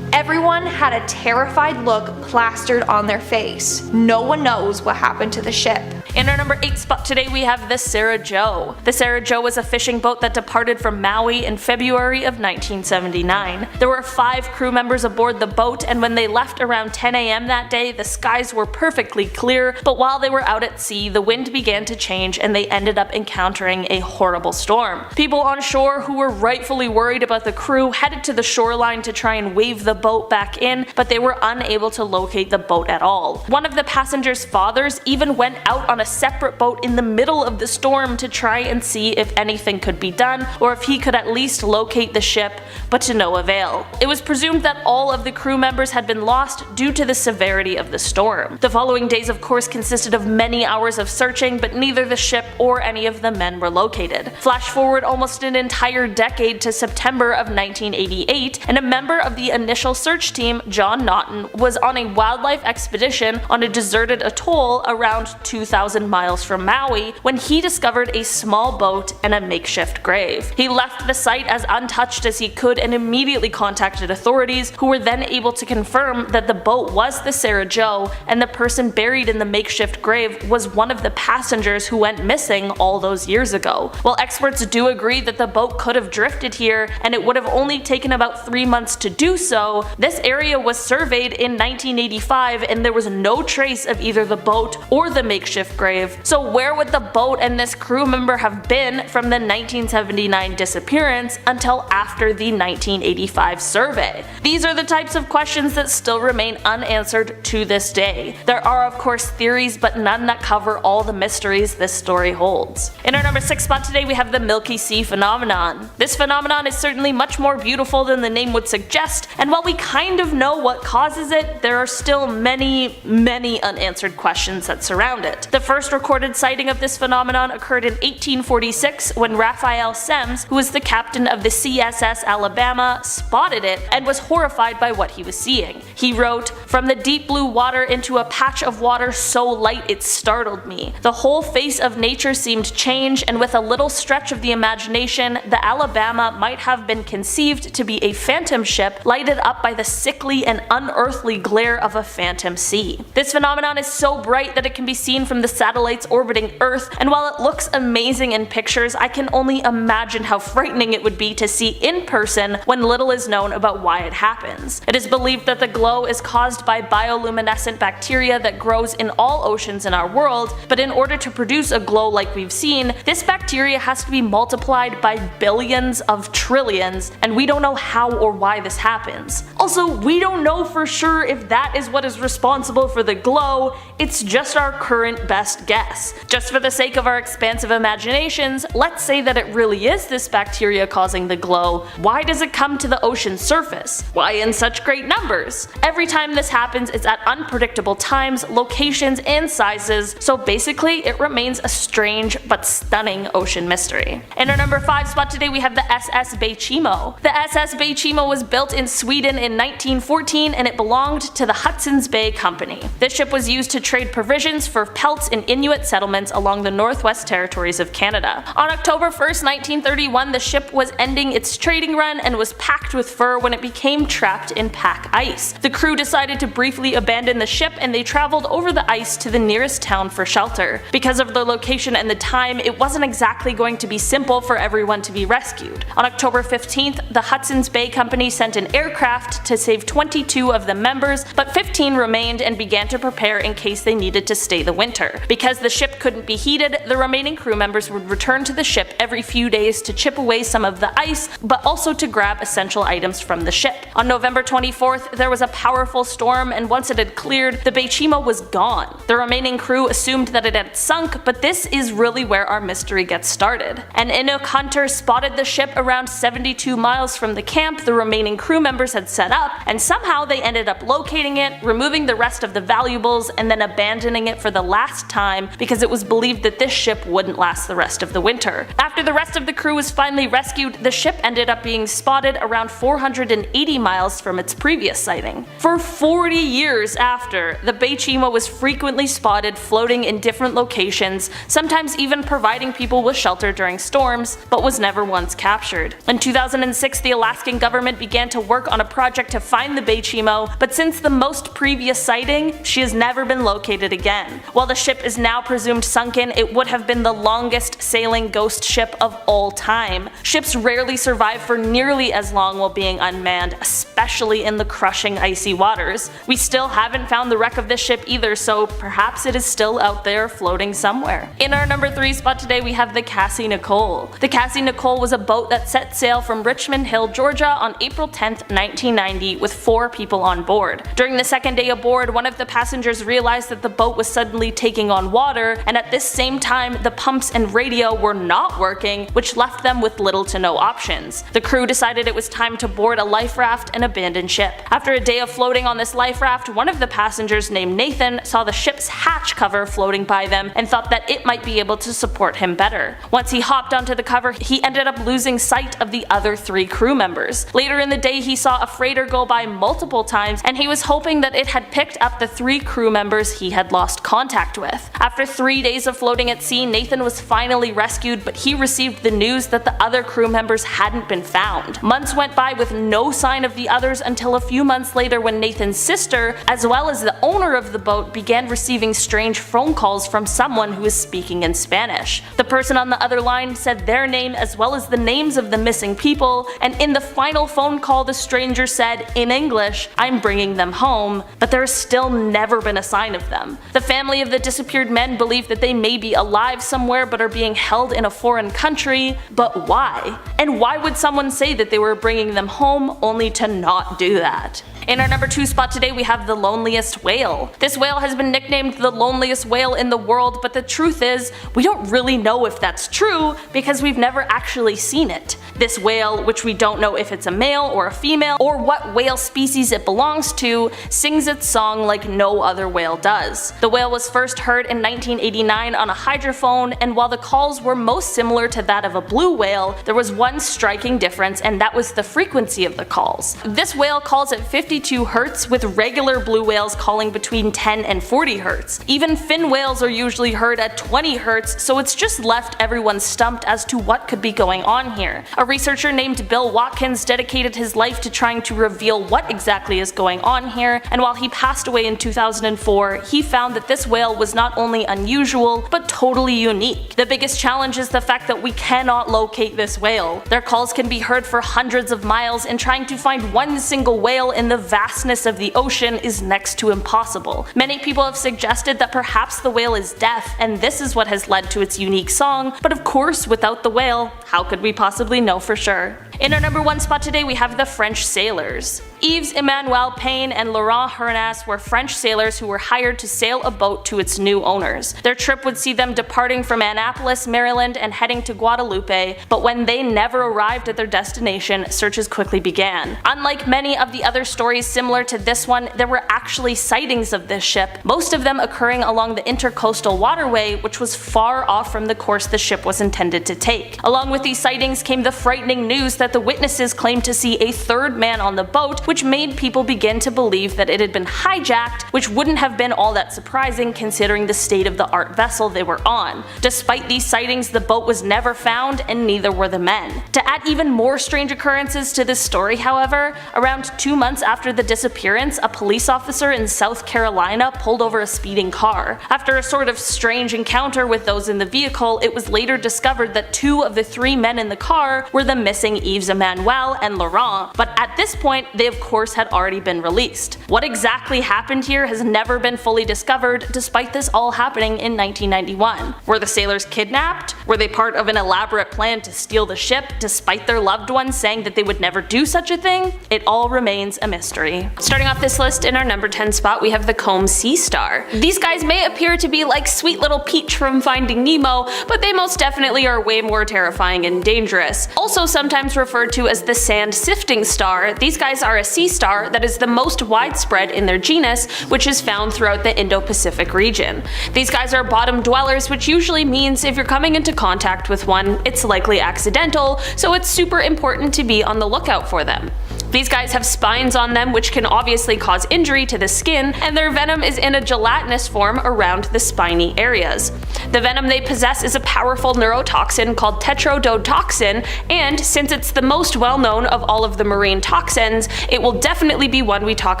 Everyone had a terrified look plastered on their face. No one knows what happened to the ship. In our number 8 spot today, we have the Sarah Joe. The Sarah Joe was a fishing boat that departed from Maui in February of 1979. There were 5 crew members aboard the boat, and when they left around 10 a.m. that day, the skies were perfectly clear, but while they were out at sea, the wind began to change and they ended up encountering a horrible storm. People on shore who were rightfully worried about the crew headed to the shoreline to try and wave the boat back in, but they were unable to locate the boat at all. One of the passengers' fathers even went out on a separate boat in the middle of the storm to try and see if anything could be done or if he could at least locate the ship, but to no avail. It was presumed that all of the crew members had been lost due to the severity of the storm. The following days of course consisted of many hours of searching, but neither the ship or any of the men were located. Flash forward almost an entire decade to September of 1988, and a member of the initial search team, John Naughton, was on a wildlife expedition on a deserted atoll around 2,000 miles from Maui when he discovered a small boat and a makeshift grave. He left the site as untouched as he could and immediately contacted authorities, who were then able to confirm that the boat was the Sarah Joe and the person buried in the makeshift grave was one of the passengers who went missing all those years ago. While experts do agree that the boat could have drifted here and it would have only taken about 3 months to do so, this area was surveyed in 1985 and there was no trace of either the boat or the makeshift grave. So where would the boat and this crew member have been from the 1979 disappearance until after the 1985 survey? These are the types of questions that still remain unanswered to this day. There are of course theories, but none that cover all the mysteries this story holds. In our number 6 spot today, we have the Milky Sea phenomenon. This phenomenon is certainly much more beautiful than the name would suggest, and while we kind of know what causes it, there are still many unanswered questions that surround it. The first recorded sighting of this phenomenon occurred in 1846 when Raphael Semmes, who was the captain of the CSS Alabama, spotted it and was horrified by what he was seeing. He wrote, "From the deep blue water into a patch of water so light it startled me. The whole face of nature seemed changed, and with a little stretch of the imagination, the Alabama might have been conceived to be a phantom ship lighted up by the sickly and unearthly glare of a phantom sea." This phenomenon is so bright that it can be seen from the satellites orbiting Earth, and while it looks amazing in pictures, I can only imagine how frightening it would be to see in person when little is known about why it happens. It is believed that the glow is caused by bioluminescent bacteria that grows in all oceans in our world, but in order to produce a glow like we've seen, this bacteria has to be multiplied by billions of trillions, and we don't know how or why this happens. Also, we don't know for sure if that is what is responsible for the glow, it's just our current best guess. Just for the sake of our expansive imaginations, let's say that it really is this bacteria causing the glow. Why does it come to the ocean surface? Why in such great numbers? Every time this happens, it's at unpredictable times, locations, and sizes, so basically it remains a strange but stunning ocean mystery. In our number 5 spot today, we have the SS Beichimo. The SS Beichimo was built in Sweden in 1914 and it belonged to the Hudson's Bay Company. This ship was used to trade provisions for pelts in Inuit settlements along the Northwest Territories of Canada. On October 1st, 1931, the ship was ending its trading run and was packed with fur when it became trapped in pack ice. The crew decided to briefly abandon the ship and they traveled over the ice to the nearest town for shelter. Because of the location and the time, it wasn't exactly going to be simple for everyone to be rescued. On October 15th, the Hudson's Bay Company sent an aircraft to save 22 of the members, but 15 remained and began to prepare in case they needed to stay the winter. Because the ship couldn't be heated, the remaining crew members would return to the ship every few days to chip away some of the ice, but also to grab essential items from the ship. On November 24th, there was a powerful storm, and once it had cleared, the Bimo was gone. The remaining crew assumed that it had sunk, but this is really where our mystery gets started. An Inuk hunter spotted the ship around 72 miles from the camp the remaining crew members had set up, and somehow they ended up locating it, removing the rest of the valuables, and then abandoning it for the last time because it was believed that this ship wouldn't last the rest of the winter. After the rest of the crew was finally rescued, the ship ended up being spotted around 480 miles from its previous sighting. For 40 years after, the Bimo was frequently spotted floating in different locations, sometimes even providing people with shelter during storms, but was never once captured. In 2006, the Alaskan government began to work on a project to find the Bimo, but since the most previous sighting, she has never been located again. While the ship is now presumed sunken, it would have been the longest sailing ghost ship of all time. Ships rarely survive for nearly as long while being unmanned, especially in the crushing icy waters. We still haven't found the wreck of this ship either, so perhaps it is still out there floating somewhere. In our number 3 spot today, we have the Cassie Nicole. The Cassie Nicole was a boat that set sail from Richmond Hill, Georgia on April 10th, 1990 with 4 people on board. During the second day aboard, one of the passengers realized that the boat was suddenly taking on water, and at this same time the pumps and radio were not working, which left them with little to no options. The crew decided it was time to board a life raft and abandon ship. After a day of floating on this life raft, one of the passengers named Nathan saw the ship's hatch cover floating by them and thought that it might be able to support him better. Once he hopped onto the cover, he ended up losing sight of the other 3 crew members. Later in the day, he saw a freighter go by multiple times and he was hoping that it had picked up the 3 crew members he had lost contact with. After 3 days of floating at sea, Nathan was finally rescued, but he received the news that the other crew members hadn't been found. Months went by with no sign of the others until a few months later when Nathan's sister, as well as the owner of the boat, began receiving strange phone calls from someone who was speaking in Spanish. The person on the other line said their name as well as the names of the missing people, and in the final phone call the stranger said, in English, "I'm bringing them home," but there has still never been a sign of them. The family of the disappeared men believe that they may be alive somewhere but are being held in a foreign country, but why? And why would someone say that they were bringing them home only to not do that? In our number 2 spot today, we have the Loneliest Whale. This whale has been nicknamed the loneliest whale in the world, but the truth is, we don't really know if that's true because we've never actually seen it. This whale, which we don't know if it's a male or a female or what whale species it belongs to, sings its song like no other whale does. The whale was first heard in 1989 on a hydrophone, and while the calls were most similar to that of a blue whale, there was one striking difference, and that was the frequency of the calls. This whale calls at 52 Hz, with regular blue whales calling between 10 and 40 Hz. Even fin whales are usually heard at 20 Hz, so it's just left everyone stumped as to what could be going on here. A researcher named Bill Watkins dedicated his life to trying to reveal what exactly is going on here, and while he passed away in 2004, he found that this whale was not only unusual, but totally unique. The biggest challenge is the fact that we cannot locate this whale. Their calls can be heard for hundreds of miles, and trying to find one single whale in the vastness of the ocean is next to impossible. Many people have suggested that perhaps the whale is deaf, and this is what has led to its unique song, but of course without the whale, how could we possibly know for sure? In our number 1 spot today, we have the French sailors. Yves Emmanuel Payne and Laurent Hernas were French sailors who were hired to sail a boat to its new owners. Their trip would see them departing from Annapolis, Maryland and heading to Guadalupe, but when they never arrived at their destination, searches quickly began. Unlike many of the other stories similar to this one, there were actually sightings of this ship, most of them occurring along the intercoastal waterway, which was far off from the course the ship was intended to take. Along with these sightings came the frightening news that the witnesses claimed to see a third man on the boat which made people begin to believe that it had been hijacked, which wouldn't have been all that surprising considering the state-of-the-art vessel they were on. Despite these sightings, the boat was never found and neither were the men. To add even more strange occurrences to this story, however, around 2 months after the disappearance, a police officer in South Carolina pulled over a speeding car. After a sort of strange encounter with those in the vehicle, it was later discovered that 2 of the 3 men in the car were the missing Yves Emmanuel and Laurent, but at this point they of course had already been released. What exactly happened here has never been fully discovered, despite this all happening in 1991. Were the sailors kidnapped? Were they part of an elaborate plan to steal the ship, despite their loved ones saying that they would never do such a thing? It all remains a mystery. Starting off this list, in our number 10 spot we have the comb sea star. These guys may appear to be like sweet little Peach from Finding Nemo, but they most definitely are way more terrifying and dangerous. Also sometimes referred to as the sand sifting star, these guys are a sea star that is the most widespread in their genus, which is found throughout the Indo-Pacific region. These guys are bottom dwellers, which usually means if you're coming into contact with one, it's likely accidental, so it's super important to be on the lookout for them. These guys have spines on them, which can obviously cause injury to the skin, and their venom is in a gelatinous form around the spiny areas. The venom they possess is a powerful neurotoxin called tetrodotoxin, and since it's the most well known of all of the marine toxins, it will definitely be one we talk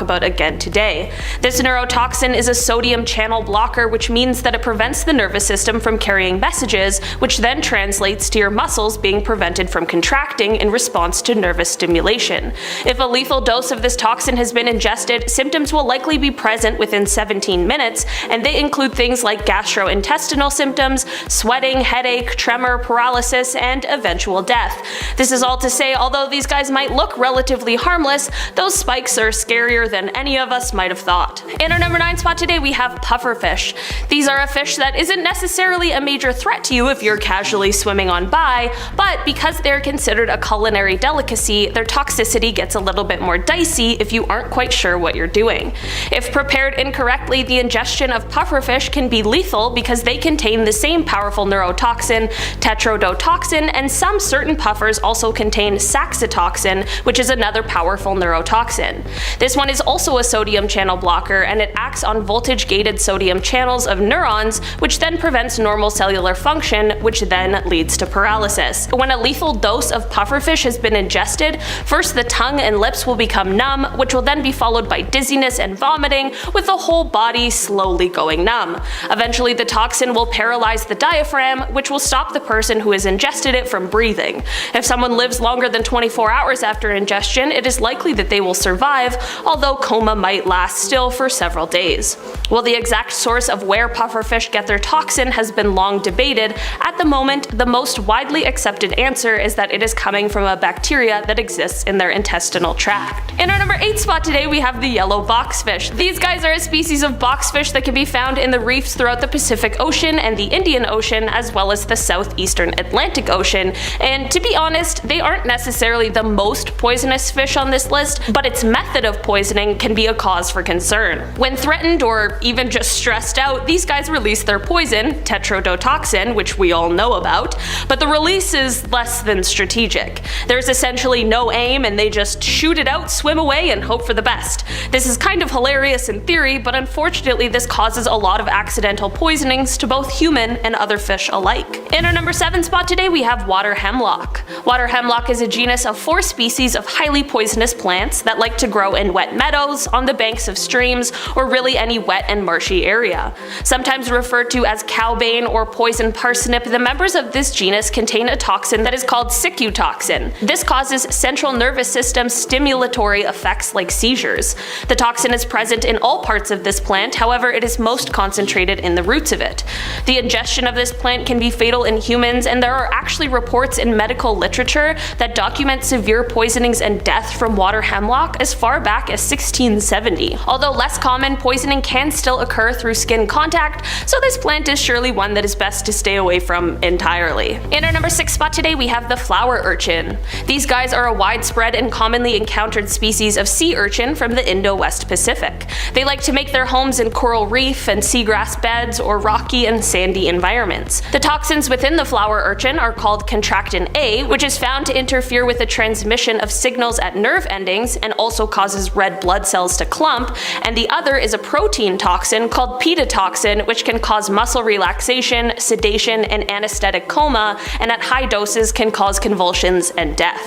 about again today. This neurotoxin is a sodium channel blocker, which means that it prevents the nervous system from carrying messages, which then translates to your muscles being prevented from contracting in response to nervous stimulation. If a lethal dose of this toxin has been ingested, symptoms will likely be present within 17 minutes, and they include things like gastrointestinal symptoms, sweating, headache, tremor, paralysis, and eventual death. This is all to say, although these guys might look relatively harmless, those spikes are scarier than any of us might have thought. In our number 9 spot today we have pufferfish. These are a fish that isn't necessarily a major threat to you if you're casually swimming on by, but because they're considered a culinary delicacy, their toxicity gets a little bit more dicey if you aren't quite sure what you're doing. If prepared incorrectly, the ingestion of pufferfish can be lethal because they contain the same powerful neurotoxin, tetrodotoxin, and some certain puffers also contain saxitoxin, which is another powerful neurotoxin. This one is also a sodium channel blocker, and it acts on voltage-gated sodium channels of neurons, which then prevents normal cellular function, which then leads to paralysis. When a lethal dose of pufferfish has been ingested, first the tongue and lips will become numb, which will then be followed by dizziness and vomiting, with the whole body slowly going numb. Eventually the toxin will paralyze the diaphragm, which will stop the person who has ingested it from breathing. If someone lives longer than 24 hours after ingestion, it is likely that they will survive, although coma might last still for several days. While the exact source of where pufferfish get their toxin has been long debated, at the moment the most widely accepted answer is that it is coming from a bacteria that exists in their intestinal tract. In our number 8 spot today we have the yellow boxfish. These guys are a species of boxfish that can be found in the reefs throughout the Pacific Ocean and the Indian Ocean, as well as the southeastern Atlantic Ocean, and to be honest, they aren't necessarily the most poisonous fish on this list, but its method of poisoning can be a cause for concern. When threatened or even just stressed out, these guys release their poison, tetrodotoxin, which we all know about, but the release is less than strategic. There's essentially no aim and they just shoot it out, swim away, and hope for the best. This is kind of hilarious in theory, but unfortunately this causes a lot of accidental poisonings to both human and other fish alike. In our number 7 spot today we have water hemlock. Water hemlock is a genus of 4 species of highly poisonous plants that like to grow in wet meadows, on the banks of streams, or really any wet and marshy area. Sometimes referred to as cowbane or poison parsnip, the members of this genus contain a toxin that is called sicutoxin. This causes central nervous system stimulatory effects like seizures. The toxin is present in all parts of this plant, however it is most concentrated in the roots of it. The ingestion of this plant can be fatal in humans, and there are actually reports in medical literature that document severe poisonings and death from water hemlock as far back as 1670. Although less common, poisoning can still occur through skin contact, so this plant is surely one that is best to stay away from entirely. In our number 6 spot today we have the flower urchin. These guys are a widespread and commonly encountered species of sea urchin from the Indo-West Pacific. They like to make their homes in coral reef and seagrass beds or rocky and sandy environments. The toxins within the flower urchin are called contractin A, which is found to interfere with the transmission of signals at nerve endings and also causes red blood cells to clump, and the other is a protein toxin called petotoxin, which can cause muscle relaxation, sedation, and anesthetic coma, and at high doses can cause convulsions and death.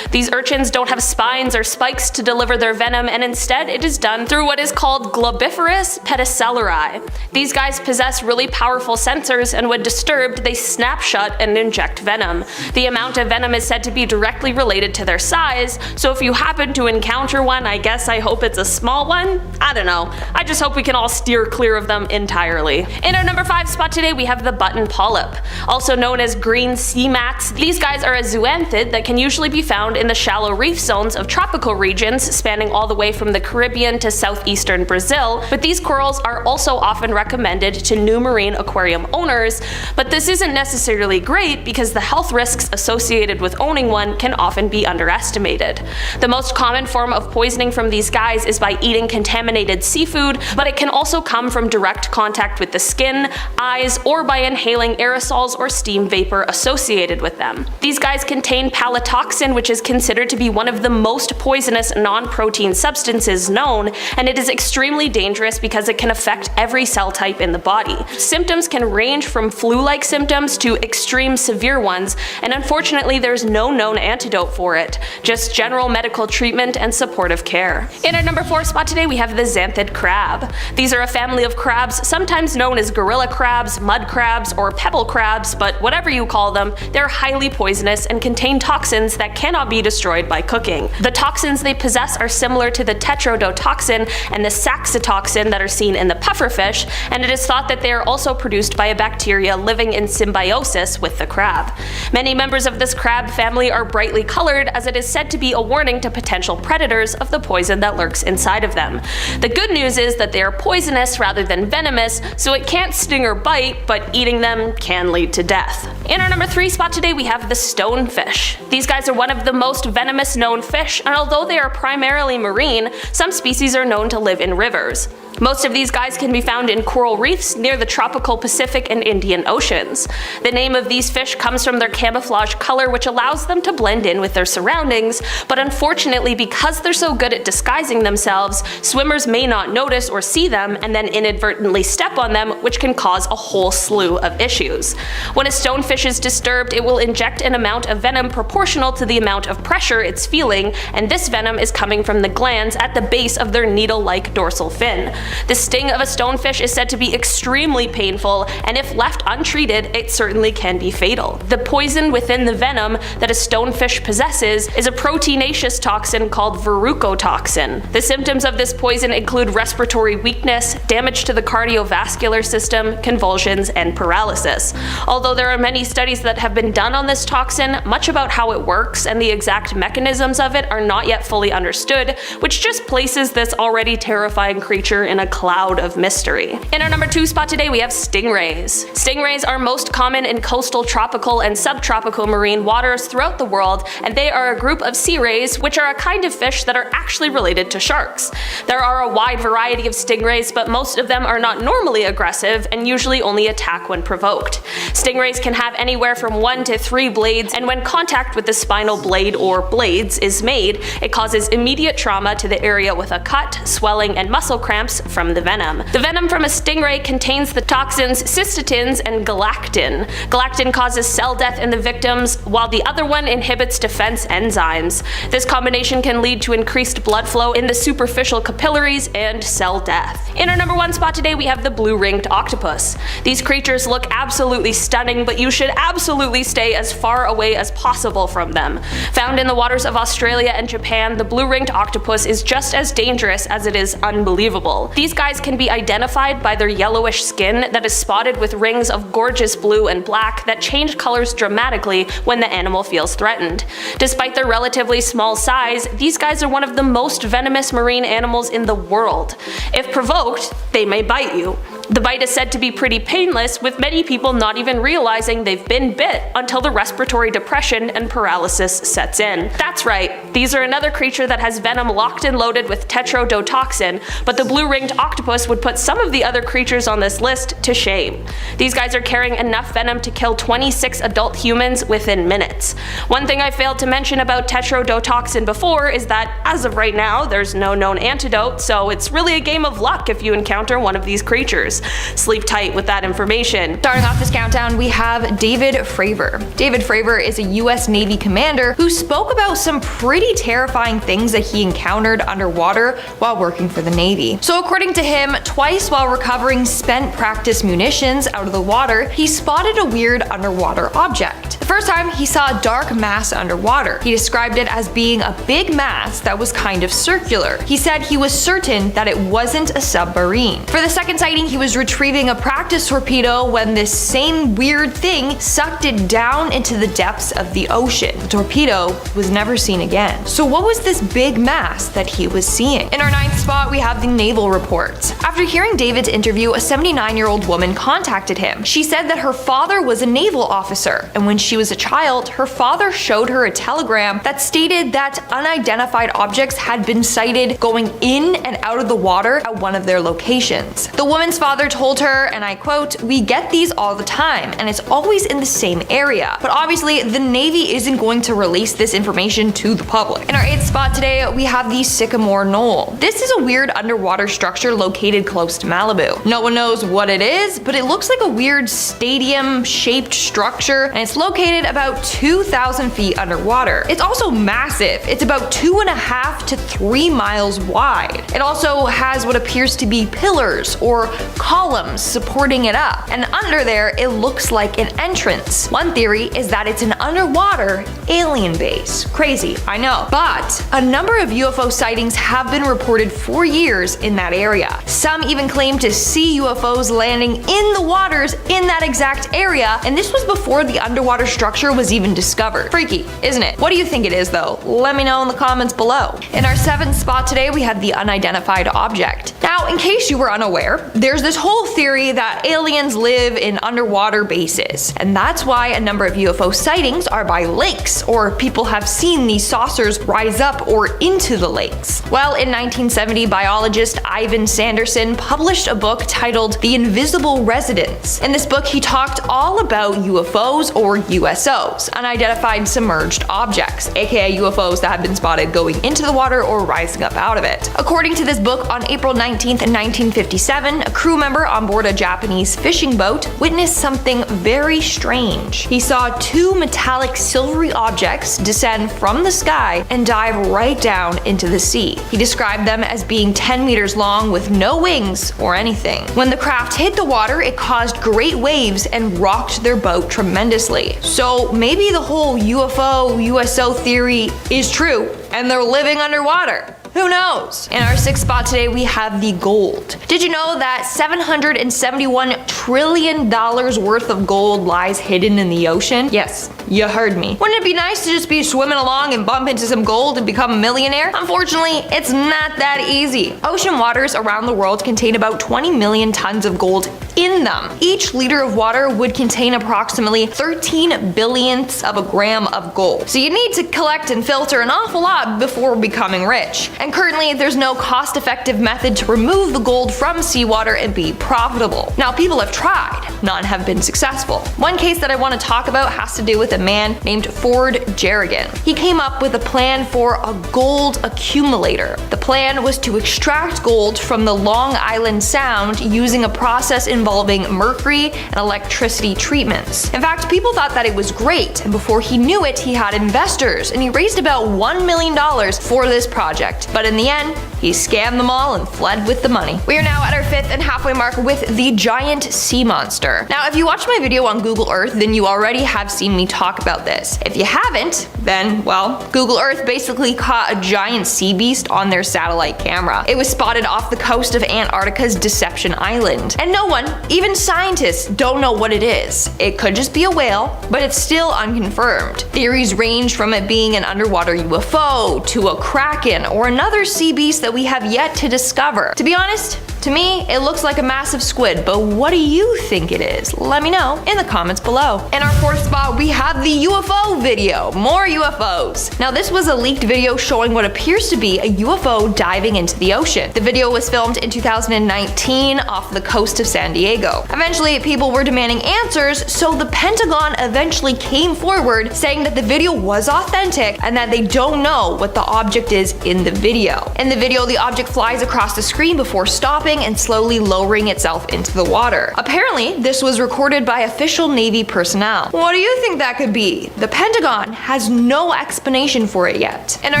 These urchins don't have spines or spikes to deliver their venom, and instead it is done through what is called globiferous pedicellari. These guys possess really powerful sensors, and when disturbed they snap shut and inject venom. The amount of venom is said to be directly related to their size, so if you happen to encounter one, I guess I hope it's a small one? I don't know. I just hope we can all steer clear of them entirely. In our number 5 spot today we have the button polyp. Also known as green sea mats, these guys are a zoanthid that can usually be found in the shallow reef zones of tropical regions spanning all the way from the Caribbean to southeastern Brazil, but these corals are also often recommended to new marine aquarium owners, but this isn't necessarily great because the health risks associated with owning one can often be underestimated. The most common form of poisoning from these guys is by eating contaminated seafood, but it can also come from direct contact with the skin, eyes, or by inhaling aerosols or steam vapor associated with them. These guys contain palytoxin, which is considered to be one of the most poisonous non-protein substances known, and it is extremely dangerous because it can affect every cell type in the body. Symptoms can range from flu-like symptoms to extreme severe ones, and unfortunately there's no known antidote for it, just general medical treatment and supportive care. In our number 4 spot today we have the Zanthe Crab. These are a family of crabs, sometimes known as gorilla crabs, mud crabs, or pebble crabs, but whatever you call them, they're highly poisonous and contain toxins that cannot be destroyed by cooking. The toxins they possess are similar to the tetrodotoxin and the saxitoxin that are seen in the pufferfish, and it is thought that they are also produced by a bacteria living in symbiosis with the crab. Many members of this crab family are brightly colored, as it is said to be a warning to potential predators of the poison that lurks inside of them. The good news is that they are poisonous rather than venomous, so it can't sting or bite, but eating them can lead to death. In our number 3 spot today we have the stonefish. These guys are one of the most venomous known fish, and although they are primarily marine, some species are known to live in rivers. Most of these guys can be found in coral reefs near the tropical Pacific and Indian Oceans. The name of these fish comes from their camouflage color, which allows them to blend in with their surroundings, but unfortunately because they're so good at disguising themselves, swimmers may not notice or see them and then inadvertently step on them, which can cause a whole slew of issues. When a stonefish is disturbed, it will inject an amount of venom proportional to the amount of pressure it's feeling, and this venom is coming from the glands at the base of their needle-like dorsal fin. The sting of a stonefish is said to be extremely painful, and if left untreated, it certainly can be fatal. The poison within the venom that a stonefish possesses is a proteinaceous toxin called verrucotoxin. The symptoms of this poison include respiratory weakness, damage to the cardiovascular system, convulsions, and paralysis. Although there are many studies that have been done on this toxin, much about how it works and the exact mechanisms of it are not yet fully understood, which just places this already terrifying creature in a cloud of mystery. In our number 2 spot today we have stingrays. Stingrays are most common in coastal tropical and subtropical marine waters throughout the world, and they are a group of sea rays, which are a kind of fish that are actually related to sharks. There are a wide variety of stingrays, but most of them are not normally aggressive and usually only attack when provoked. Stingrays can have anywhere from 1 to 3 blades, and when contact with the spinal blade or blades is made, it causes immediate trauma to the area with a cut, swelling, and muscle cramps from the venom. The venom from a stingray contains the toxins cystatins and galactin. Galactin causes cell death in the victims, while the other one inhibits defense enzymes. This combination can lead to increased blood flow in the superficial capillaries and cell death. In our number 1 spot today we have the blue-ringed octopus. These creatures look absolutely stunning, but you should absolutely stay as far away as possible from them. Found in the waters of Australia and Japan, the blue-ringed octopus is just as dangerous as it is unbelievable. These guys can be identified by their yellowish skin that is spotted with rings of gorgeous blue and black that change colors dramatically when the animal feels threatened. Despite their relatively small size, these guys are one of the most venomous marine animals in the world. If provoked, they may bite you. The bite is said to be pretty painless, with many people not even realizing they've been bit until the respiratory depression and paralysis sets in. That's right, these are another creature that has venom locked and loaded with tetrodotoxin, but the blue-ringed octopus would put some of the other creatures on this list to shame. These guys are carrying enough venom to kill 26 adult humans within minutes. One thing I failed to mention about tetrodotoxin before is that, as of right now, there's no known antidote, so it's really a game of luck if you encounter one of these creatures. Sleep tight with that information. Starting off this countdown, we have David Fraser. David Fraser is a US Navy commander who spoke about some pretty terrifying things that he encountered underwater while working for the Navy. So according to him, twice while recovering spent practice munitions out of the water, he spotted a weird underwater object. The first time, he saw a dark mass underwater. He described it as being a big mass that was kind of circular. He said he was certain that it wasn't a submarine. For the second sighting, he was retrieving a practice torpedo when this same weird thing sucked it down into the depths of the ocean. The torpedo was never seen again. So what was this big mass that he was seeing? In our 9th spot, we have the Naval Reports. After hearing David's interview, a 79-year-old woman contacted him. She said that her father was a naval officer, and when she was a child, her father showed her a telegram that stated that unidentified objects had been sighted going in and out of the water at one of their locations. The woman's father told her, and I quote, "We get these all the time, and it's always in the same area." But obviously, the Navy isn't going to release this information to the public. In our 8th spot today, we have the Sycamore Null. This is a weird underwater structure located close to Malibu. No one knows what it is, but it looks like a weird stadium-shaped structure, and it's located about 2,000 feet underwater. It's also massive. It's about 2.5 to 3 miles wide. It also has what appears to be pillars or columns supporting it up, and under there it looks like an entrance. One theory is that it's an underwater alien base. Crazy, I know. But a number of UFO sightings have been reported for years in that area. Some even claim to see UFOs landing in the waters in that exact area, and this was before the underwater structure was even discovered. Freaky, isn't it? What do you think it is though? Let me know in the comments below. In our 7th spot today, we have the unidentified object. Now, in case you were unaware, there's this whole theory that aliens live in underwater bases, and that's why a number of UFO sightings are by lakes, or people have seen these saucers rise up or into the lakes. Well, in 1970, biologist Ivan Sanderson published a book titled The Invisible Residents. In this book, he talked all about UFOs or USOs, unidentified submerged objects, aka UFOs that have been spotted going into the water or rising up out of it. According to this book, on April 19th, 1957, a crew member on board a Japanese fishing boat witnessed something very strange. He saw two metallic silvery objects descend from the sky and dive right down into the sea. He described them as being 10 meters long with no wings or anything. When the craft hit the water, it caused great waves and rocked their boat tremendously. So maybe the whole UFO, USO theory is true, and they're living underwater. Who knows? In our 6th spot today, we have the gold. Did you know that $771 trillion worth of gold lies hidden in the ocean? Yes, you heard me. Wouldn't it be nice to just be swimming along and bump into some gold and become a millionaire? Unfortunately, it's not that easy. Ocean waters around the world contain about 20 million tons of gold in them. Each liter of water would contain approximately 13 billionths of a gram of gold. So you need to collect and filter an awful lot before becoming rich. And currently, there's no cost-effective method to remove the gold from seawater and be profitable. Now, people have tried. None have been successful. One case that I want to talk about has to do with a man named Ford Jerrigan. He came up with a plan for a gold accumulator. The plan was to extract gold from the Long Island Sound using a process involving mercury and electricity treatments. In fact, people thought that it was great, and before he knew it, he had investors, and he raised about $1 million for this project. But in the end, he scammed them all and fled with the money. We are now at our 5th and halfway mark with the giant sea monster. Now, if you watched my video on Google Earth, then you already have seen me talk about this. If you haven't, then, well, Google Earth basically caught a giant sea beast on their satellite camera. It was spotted off the coast of Antarctica's Deception Island. And no one, even scientists, don't know what it is. It could just be a whale, but it's still unconfirmed. Theories range from it being an underwater UFO to a kraken or another sea beast that we have yet to discover. To be honest, To me, it looks like a massive squid, but what do you think it is? Let me know in the comments below. In our 4th spot, we have the UFO video. More UFOs. Now, this was a leaked video showing what appears to be a UFO diving into the ocean. The video was filmed in 2019 off the coast of San Diego. Eventually, people were demanding answers, so the Pentagon eventually came forward saying that the video was authentic and that they don't know what the object is in the video. In the video, the object flies across the screen before stopping and slowly lowering itself into the water. Apparently, this was recorded by official Navy personnel. What do you think that could be? The Pentagon has no explanation for it yet. In our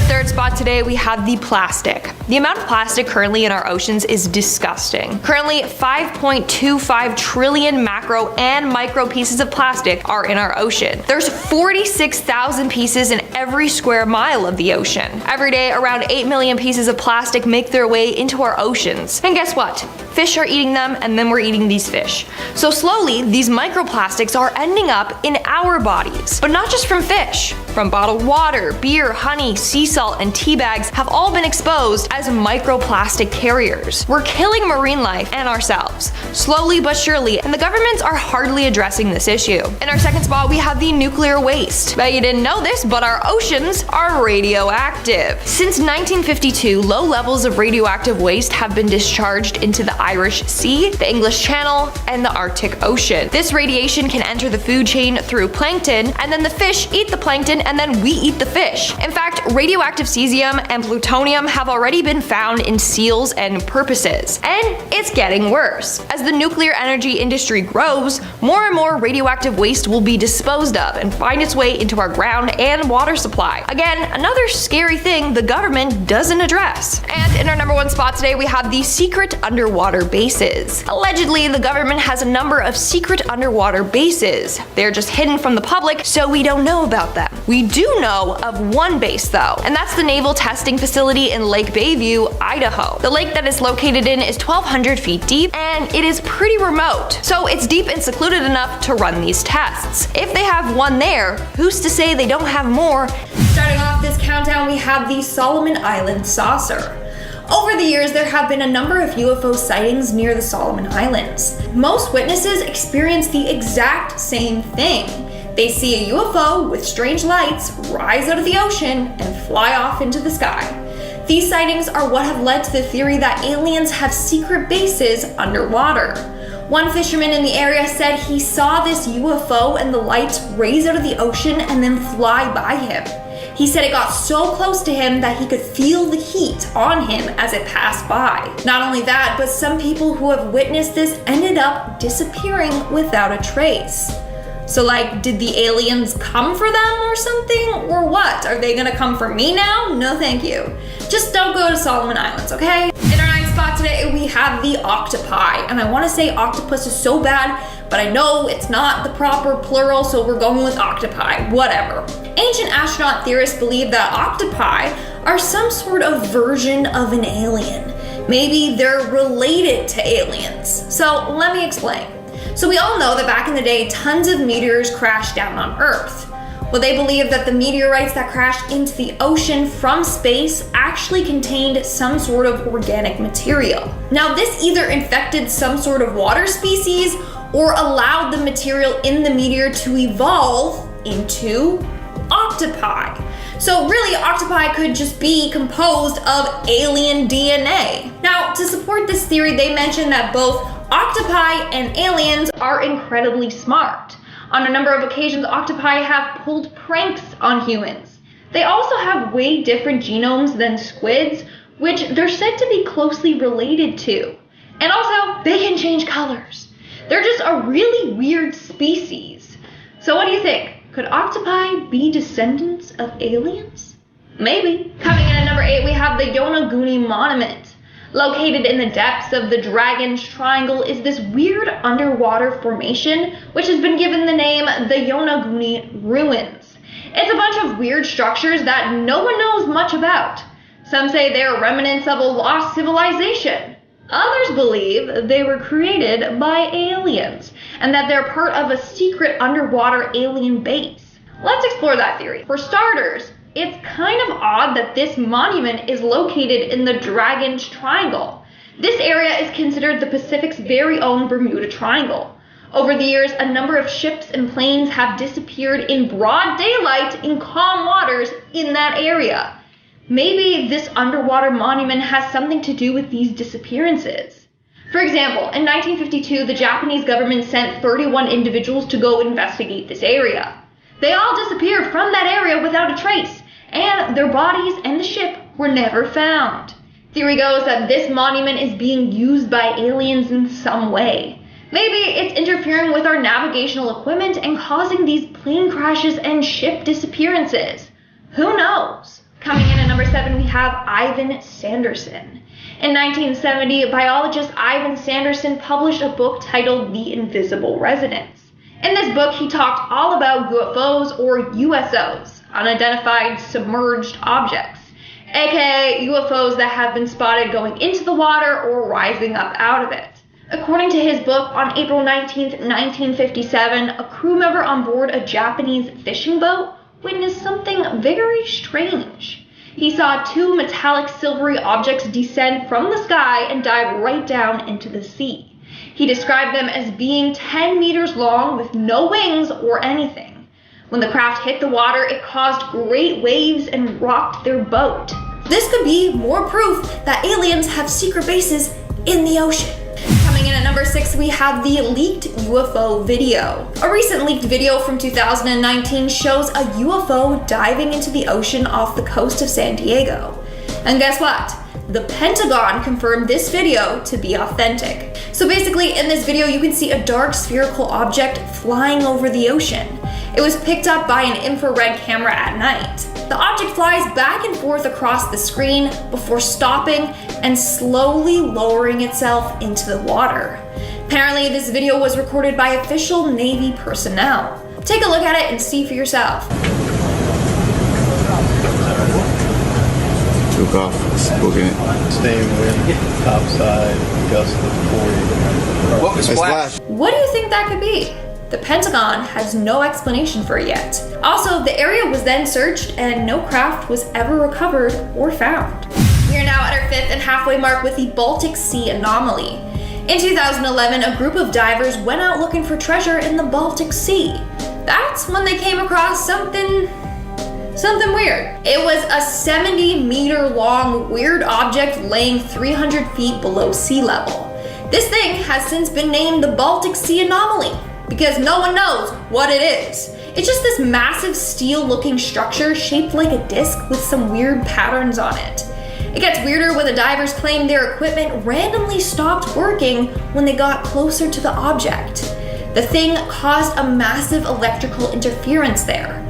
3rd spot today, we have the plastic. The amount of plastic currently in our oceans is disgusting. Currently, 5.25 trillion macro and micro pieces of plastic are in our ocean. There's 46,000 pieces in every square mile of the ocean. Every day, around 8 million pieces of plastic make their way into our oceans. And guess what? Fish are eating them, and then we're eating these fish. So slowly, these microplastics are ending up in our bodies. But not just from fish. From bottled water, beer, honey, sea salt, and tea bags have all been exposed as microplastic carriers. We're killing marine life and ourselves, slowly but surely, and the governments are hardly addressing this issue. In our 2nd spot, we have the nuclear waste. Bet you didn't know this, but our oceans are radioactive. Since 1952, low levels of radioactive waste have been discharged into the Irish Sea, the English Channel, and the Arctic Ocean. This radiation can enter the food chain through plankton, and then the fish eat the plankton, and then we eat the fish. In fact, radioactive cesium and plutonium have already been found in seals and porpoises. And it's getting worse. As the nuclear energy industry grows, more and more radioactive waste will be disposed of and find its way into our ground and water supply. Again, another scary thing the government doesn't address. And in our number 1 spot today, we have the secret underwater bases. Allegedly, the government has a number of secret underwater bases. They're just hidden from the public, so we don't know about them. We do know of one base though, and that's the Naval Testing Facility in Lake Bayview, Idaho. The lake that it's located in is 1,200 feet deep, and it is pretty remote, so it's deep and secluded enough to run these tests. If they have one there, who's to say they don't have more? Starting off this countdown, we have the Solomon Island saucer. Over the years, there have been a number of UFO sightings near the Solomon Islands. Most witnesses experience the exact same thing. They see a UFO with strange lights rise out of the ocean and fly off into the sky. These sightings are what have led to the theory that aliens have secret bases underwater. One fisherman in the area said he saw this UFO and the lights raise out of the ocean and then fly by him. He said it got so close to him that he could feel the heat on him as it passed by. Not only that, but some people who have witnessed this ended up disappearing without a trace. So like, did the aliens come for them or something? Or what? Are they gonna come for me now? No thank you. Just don't go to Solomon Islands, okay? In our 9th spot today, we have the octopi. And I wanna say octopus is so bad, but I know it's not the proper plural, so we're going with octopi, whatever. Ancient astronaut theorists believe that octopi are some sort of version of an alien. Maybe they're related to aliens. So let me explain. So we all know that back in the day, tons of meteors crashed down on Earth. Well, they believe that the meteorites that crashed into the ocean from space actually contained some sort of organic material. Now, this either infected some sort of water species or allowed the material in the meteor to evolve into octopi. So really, octopi could just be composed of alien DNA. Now, to support this theory, they mention that both octopi and aliens are incredibly smart. On a number of occasions, octopi have pulled pranks on humans. They also have way different genomes than squids, which they're said to be closely related to. And also, they can change colors. They're just a really weird species. So what do you think? Could octopi be descendants of aliens? Maybe. Coming in at number 8, we have the Yonagooni Monument. Located in the depths of the Dragon's Triangle is this weird underwater formation, which has been given the name the Yonagooni Ruins. It's a bunch of weird structures that no one knows much about. Some say they are remnants of a lost civilization. Others believe they were created by aliens, and that they're part of a secret underwater alien base. Let's explore that theory. For starters, it's kind of odd that this monument is located in the Dragon's Triangle. This area is considered the Pacific's very own Bermuda Triangle. Over the years, a number of ships and planes have disappeared in broad daylight in calm waters in that area. Maybe this underwater monument has something to do with these disappearances. For example, in 1952, the Japanese government sent 31 individuals to go investigate this area. They all disappeared from that area without a trace, and their bodies and the ship were never found. Theory goes that this monument is being used by aliens in some way. Maybe it's interfering with our navigational equipment and causing these plane crashes and ship disappearances. Who knows? Coming in at number 7, we have Ivan Sanderson. In 1970, biologist Ivan Sanderson published a book titled The Invisible Residence. In this book, he talked all about UFOs or USOs, unidentified submerged objects, aka UFOs that have been spotted going into the water or rising up out of it. According to his book, on April 19, 1957, a crew member on board a Japanese fishing boat witnessed something very strange. He saw 2 metallic silvery objects descend from the sky and dive right down into the sea. He described them as being 10 meters long with no wings or anything. When the craft hit the water, it caused great waves and rocked their boat. This could be more proof that aliens have secret bases in the ocean. Coming in at number 6, we have the leaked UFO video. A recent leaked video from 2019 shows a UFO diving into the ocean off the coast of San Diego. And guess what? The Pentagon confirmed this video to be authentic. So basically, in this video, you can see a dark spherical object flying over the ocean. It was picked up by an infrared camera at night. The object flies back and forth across the screen before stopping and slowly lowering itself into the water. Apparently, this video was recorded by official Navy personnel. Take a look at it and see for yourself. Took off, spooking it. Staying wind, topside, gust of 40. What was flash? What do you think that could be? The Pentagon has no explanation for it yet. Also, the area was then searched and no craft was ever recovered or found. We are now at our 5th and halfway mark with the Baltic Sea anomaly. In 2011, a group of divers went out looking for treasure in the Baltic Sea. That's when they came across something weird. It was a 70-meter long weird object laying 300 feet below sea level. This thing has since been named the Baltic Sea anomaly, because no one knows what it is. It's just this massive steel-looking structure shaped like a disc with some weird patterns on it. It gets weirder when the divers claim their equipment randomly stopped working when they got closer to the object. The thing caused a massive electrical interference there.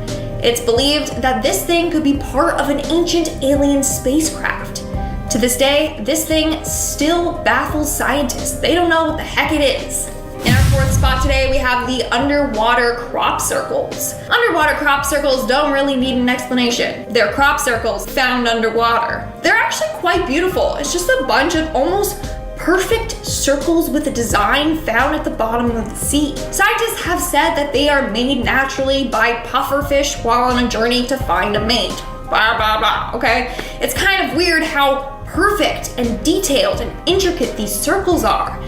It's believed that this thing could be part of an ancient alien spacecraft. To this day, this thing still baffles scientists. They don't know what the heck it is. In our 4th spot today, we have the underwater crop circles. Underwater crop circles don't really need an explanation. They're crop circles found underwater. They're actually quite beautiful. It's just a bunch of almost perfect circles with a design found at the bottom of the sea. Scientists have said that they are made naturally by pufferfish while on a journey to find a mate. Blah, blah, blah, okay? It's kind of weird how perfect and detailed and intricate these circles are.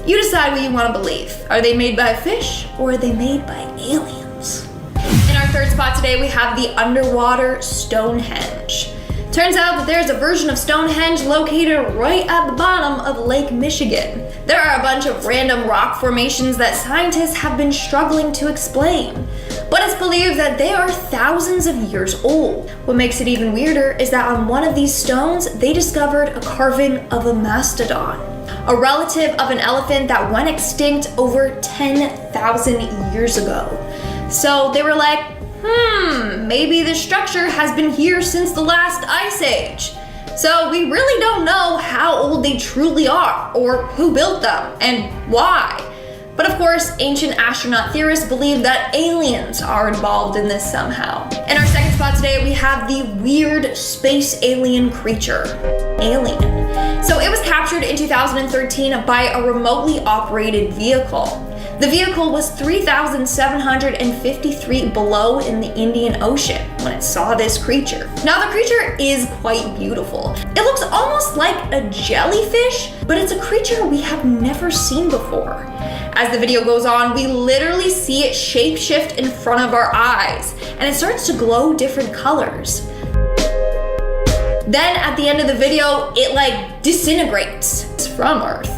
You decide what you want to believe. Are they made by fish or are they made by aliens? In our 3rd spot today, we have the underwater Stonehenge. Turns out that there's a version of Stonehenge located right at the bottom of Lake Michigan. There are a bunch of random rock formations that scientists have been struggling to explain, but it's believed that they are thousands of years old. What makes it even weirder is that on one of these stones, they discovered a carving of a mastodon, a relative of an elephant that went extinct over 10,000 years ago. So they were like, maybe this structure has been here since the last ice age. So we really don't know how old they truly are, or who built them, and why. But of course, ancient astronaut theorists believe that aliens are involved in this somehow. In our 2nd spot today, we have the weird space alien creature, Alien. So it was captured in 2013 by a remotely operated vehicle. The vehicle was 3,753 below in the Indian Ocean when it saw this creature. Now the creature is quite beautiful. It looks almost like a jellyfish, but it's a creature we have never seen before. As the video goes on, we literally see it shapeshift in front of our eyes, and it starts to glow different colors. Then at the end of the video, it like disintegrates from Earth.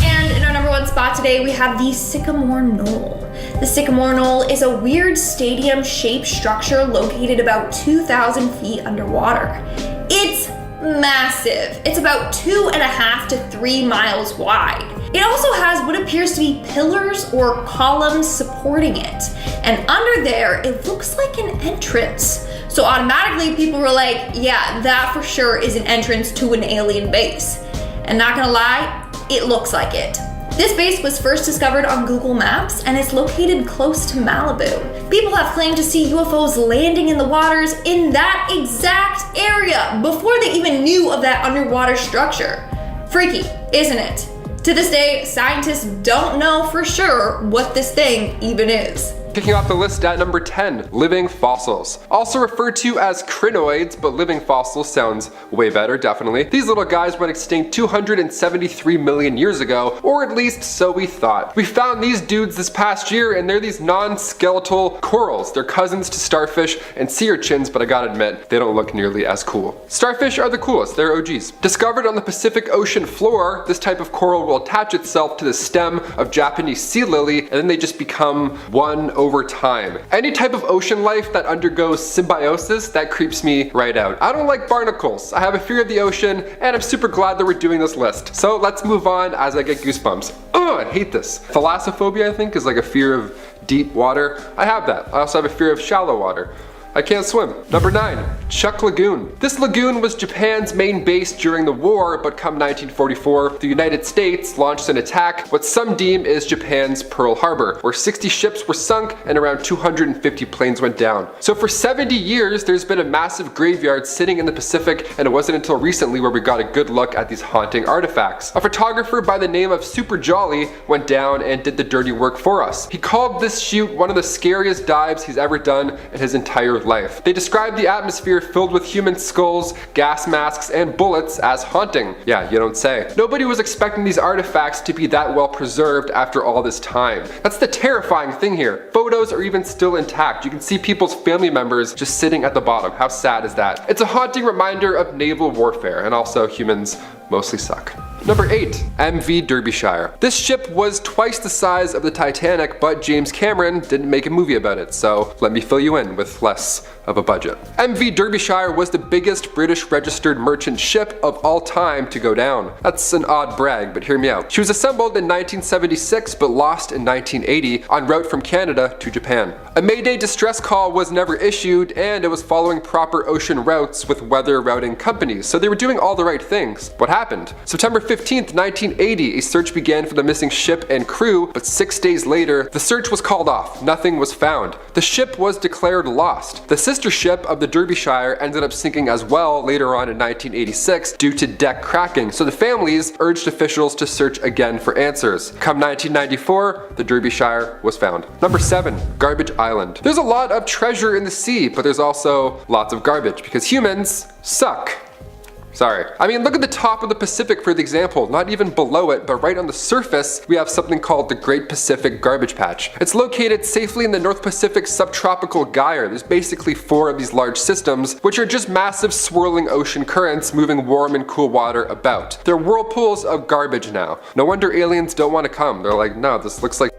And in our number one spot today, we have the Sycamore Null. The Sycamore Null is a weird stadium-shaped structure located about 2,000 feet underwater. It's massive. It's about 2.5 to 3 miles wide. It also has what appears to be pillars or columns supporting it. And under there, it looks like an entrance. So automatically people were like, yeah, that for sure is an entrance to an alien base. And not gonna lie, it looks like it. This base was first discovered on Google Maps and it's located close to Malibu. People have claimed to see UFOs landing in the waters in that exact area before they even knew of that underwater structure. Freaky, isn't it? To this day, scientists don't know for sure what this thing even is. Kicking off the list at number 10, living fossils. Also referred to as crinoids, but living fossils sounds way better, definitely. These little guys went extinct 273 million years ago, or at least so we thought. We found these dudes this past year, and they're these non-skeletal corals. They're cousins to starfish and sea urchins, but I gotta admit, they don't look nearly as cool. Starfish are the coolest, they're OGs. Discovered on the Pacific Ocean floor, this type of coral will attach itself to the stem of Japanese sea lily, and then they just become one over time. Any type of ocean life that undergoes symbiosis, that creeps me right out. I don't like barnacles. I have a fear of the ocean, and I'm super glad that we're doing this list. So let's move on as I get goosebumps. Oh, I hate this. Thalassophobia, I think, is like a fear of deep water. I have that. I also have a fear of shallow water. I can't swim. Number 9, Chuck Lagoon. This lagoon was Japan's main base during the war, but come 1944, the United States launched an attack, what some deem is Japan's Pearl Harbor, where 60 ships were sunk and around 250 planes went down. So for 70 years, there's been a massive graveyard sitting in the Pacific, and it wasn't until recently where we got a good look at these haunting artifacts. A photographer by the name of Super Jolly went down and did the dirty work for us. He called this shoot one of the scariest dives he's ever done in his entire life. They described the atmosphere filled with human skulls, gas masks, and bullets as haunting. Yeah, you don't say. Nobody was expecting these artifacts to be that well preserved after all this time. That's the terrifying thing here. Photos are even still intact. You can see people's family members just sitting at the bottom. How sad is that? It's a haunting reminder of naval warfare, and also humans mostly suck. Number 8, MV Derbyshire. This ship was twice the size of the Titanic, but James Cameron didn't make a movie about it, so let me fill you in with less of a budget. MV Derbyshire was the biggest British registered merchant ship of all time to go down. That's an odd brag, but hear me out. She was assembled in 1976 but lost in 1980 en route from Canada to Japan. A Mayday distress call was never issued, and it was following proper ocean routes with weather routing companies, so they were doing all the right things. What happened? September 15th, 1980, a search began for the missing ship and crew, but 6 days later, the search was called off. Nothing was found. The ship was declared lost. The sister ship of the Derbyshire ended up sinking as well later on in 1986 due to deck cracking, so the families urged officials to search again for answers. Come 1994, the Derbyshire was found. Number 7, Garbage Island. There's a lot of treasure in the sea, but there's also lots of garbage because humans suck. Sorry. I mean, look at the top of the Pacific for the example, not even below it, but right on the surface, we have something called the Great Pacific Garbage Patch. It's located safely in the North Pacific subtropical gyre. There's basically 4 of these large systems, which are just massive swirling ocean currents moving warm and cool water about. They're whirlpools of garbage now. No wonder aliens don't want to come. They're like, no, this looks like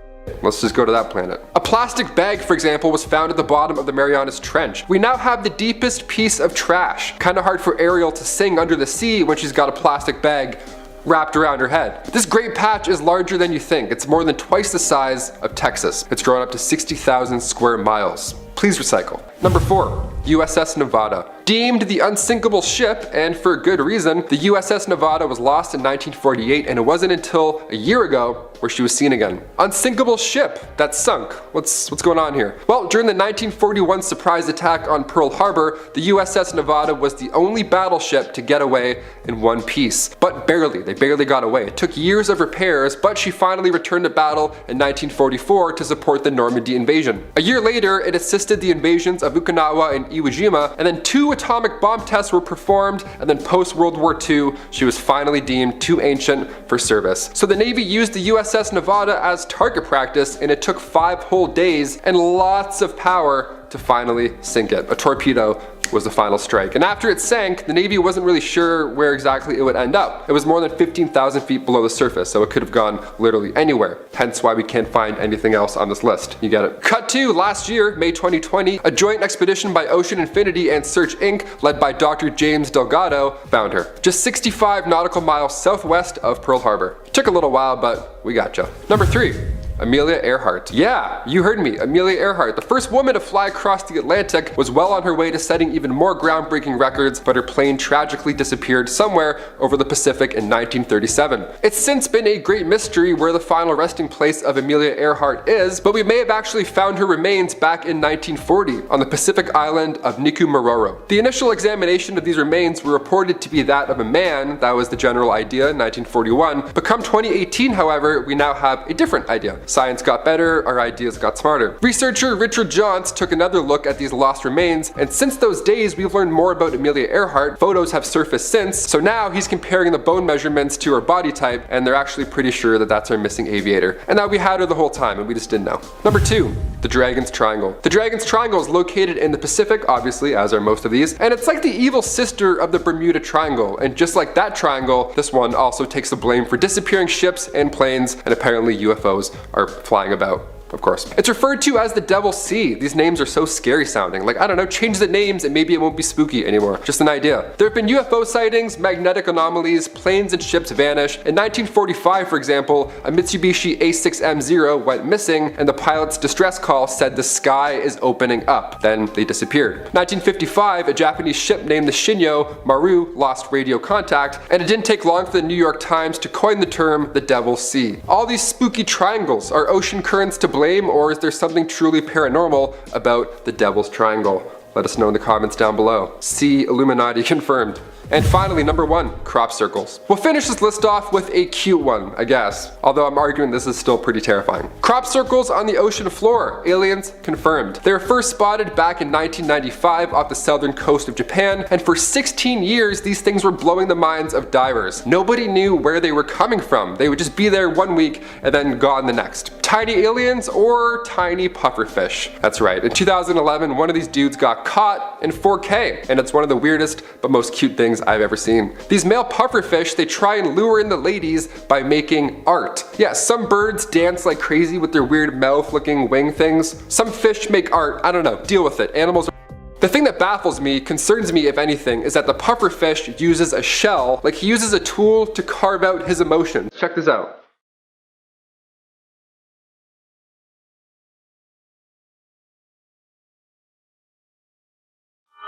let's just go to that planet. A plastic bag, for example, was found at the bottom of the Marianas Trench. We now have the deepest piece of trash. Kinda hard for Ariel to sing under the sea when she's got a plastic bag wrapped around her head. This great patch is larger than you think. It's more than twice the size of Texas. It's grown up to 60,000 square miles. Please recycle. Number 4. USS Nevada. Deemed the unsinkable ship, and for good reason, the USS Nevada was lost in 1948, and it wasn't until a year ago where she was seen again. Unsinkable ship that sunk. What's going on here? Well, during the 1941 surprise attack on Pearl Harbor, the USS Nevada was the only battleship to get away in one piece. But barely. They barely got away. It took years of repairs, but she finally returned to battle in 1944 to support the Normandy invasion. A year later, it assisted the invasions of Okinawa and Iwo Jima, and then 2 atomic bomb tests were performed, and then post-World War II, she was finally deemed too ancient for service. So the Navy used the USS Nevada as target practice, and it took 5 whole days and lots of power to finally sink it. A torpedo was the final strike. And after it sank, the Navy wasn't really sure where exactly it would end up. It was more than 15,000 feet below the surface, so it could have gone literally anywhere. Hence why we can't find anything else on this list. You get it. Cut to last year, May 2020, a joint expedition by Ocean Infinity and Search Inc., led by Dr. James Delgado, found her. Just 65 nautical miles southwest of Pearl Harbor. Took a little while, but we gotcha. Number 3. Amelia Earhart. Yeah, you heard me, Amelia Earhart. The first woman to fly across the Atlantic, was well on her way to setting even more groundbreaking records, but her plane tragically disappeared somewhere over the Pacific in 1937. It's since been a great mystery where the final resting place of Amelia Earhart is, but we may have actually found her remains back in 1940 on the Pacific island of Niku-Maroro. The initial examination of these remains were reported to be that of a man. That was the general idea in 1941, but come 2018, however, we now have a different idea. Science got better, our ideas got smarter. Researcher Richard Johns took another look at these lost remains, and since those days we've learned more about Amelia Earhart. Photos have surfaced since, so now he's comparing the bone measurements to her body type, and they're actually pretty sure that that's our missing aviator, and that we had her the whole time and we just didn't know. Number 2. The Dragon's Triangle. The Dragon's Triangle is located in the Pacific, obviously, as are most of these, and it's like the evil sister of the Bermuda Triangle, and just like that triangle, this one also takes the blame for disappearing ships and planes, and apparently UFOs are flying about. Of course. It's referred to as the Devil's Sea. These names are so scary sounding. Like, I don't know, change the names and maybe it won't be spooky anymore. Just an idea. There have been UFO sightings, magnetic anomalies, planes and ships vanish. In 1945, for example, a Mitsubishi A6M0 went missing and the pilot's distress call said the sky is opening up. Then they disappeared. 1955, a Japanese ship named the Shinyo Maru lost radio contact, and it didn't take long for the New York Times to coin the term the Devil's Sea. All these spooky triangles, are ocean currents to blame, or is there something truly paranormal about the Devil's Triangle? Let us know in the comments down below. See Illuminati confirmed. And finally, number 1, crop circles. We'll finish this list off with a cute one, I guess. Although I'm arguing this is still pretty terrifying. Crop circles on the ocean floor. Aliens confirmed. They were first spotted back in 1995 off the southern coast of Japan, and for 16 years these things were blowing the minds of divers. Nobody knew where they were coming from. They would just be there one week and then gone the next. Tiny aliens or tiny pufferfish. That's right. In 2011, one of these dudes got caught in 4K, and it's one of the weirdest but most cute things I've ever seen. These male pufferfish, they try and lure in the ladies by making art. Yeah, some birds dance like crazy with their weird mouth-looking wing things. Some fish make art. I don't know. Deal with it. Animals are... The thing that baffles me, concerns me if anything, is that the pufferfish uses a shell, like he uses a tool to carve out his emotions. Check this out.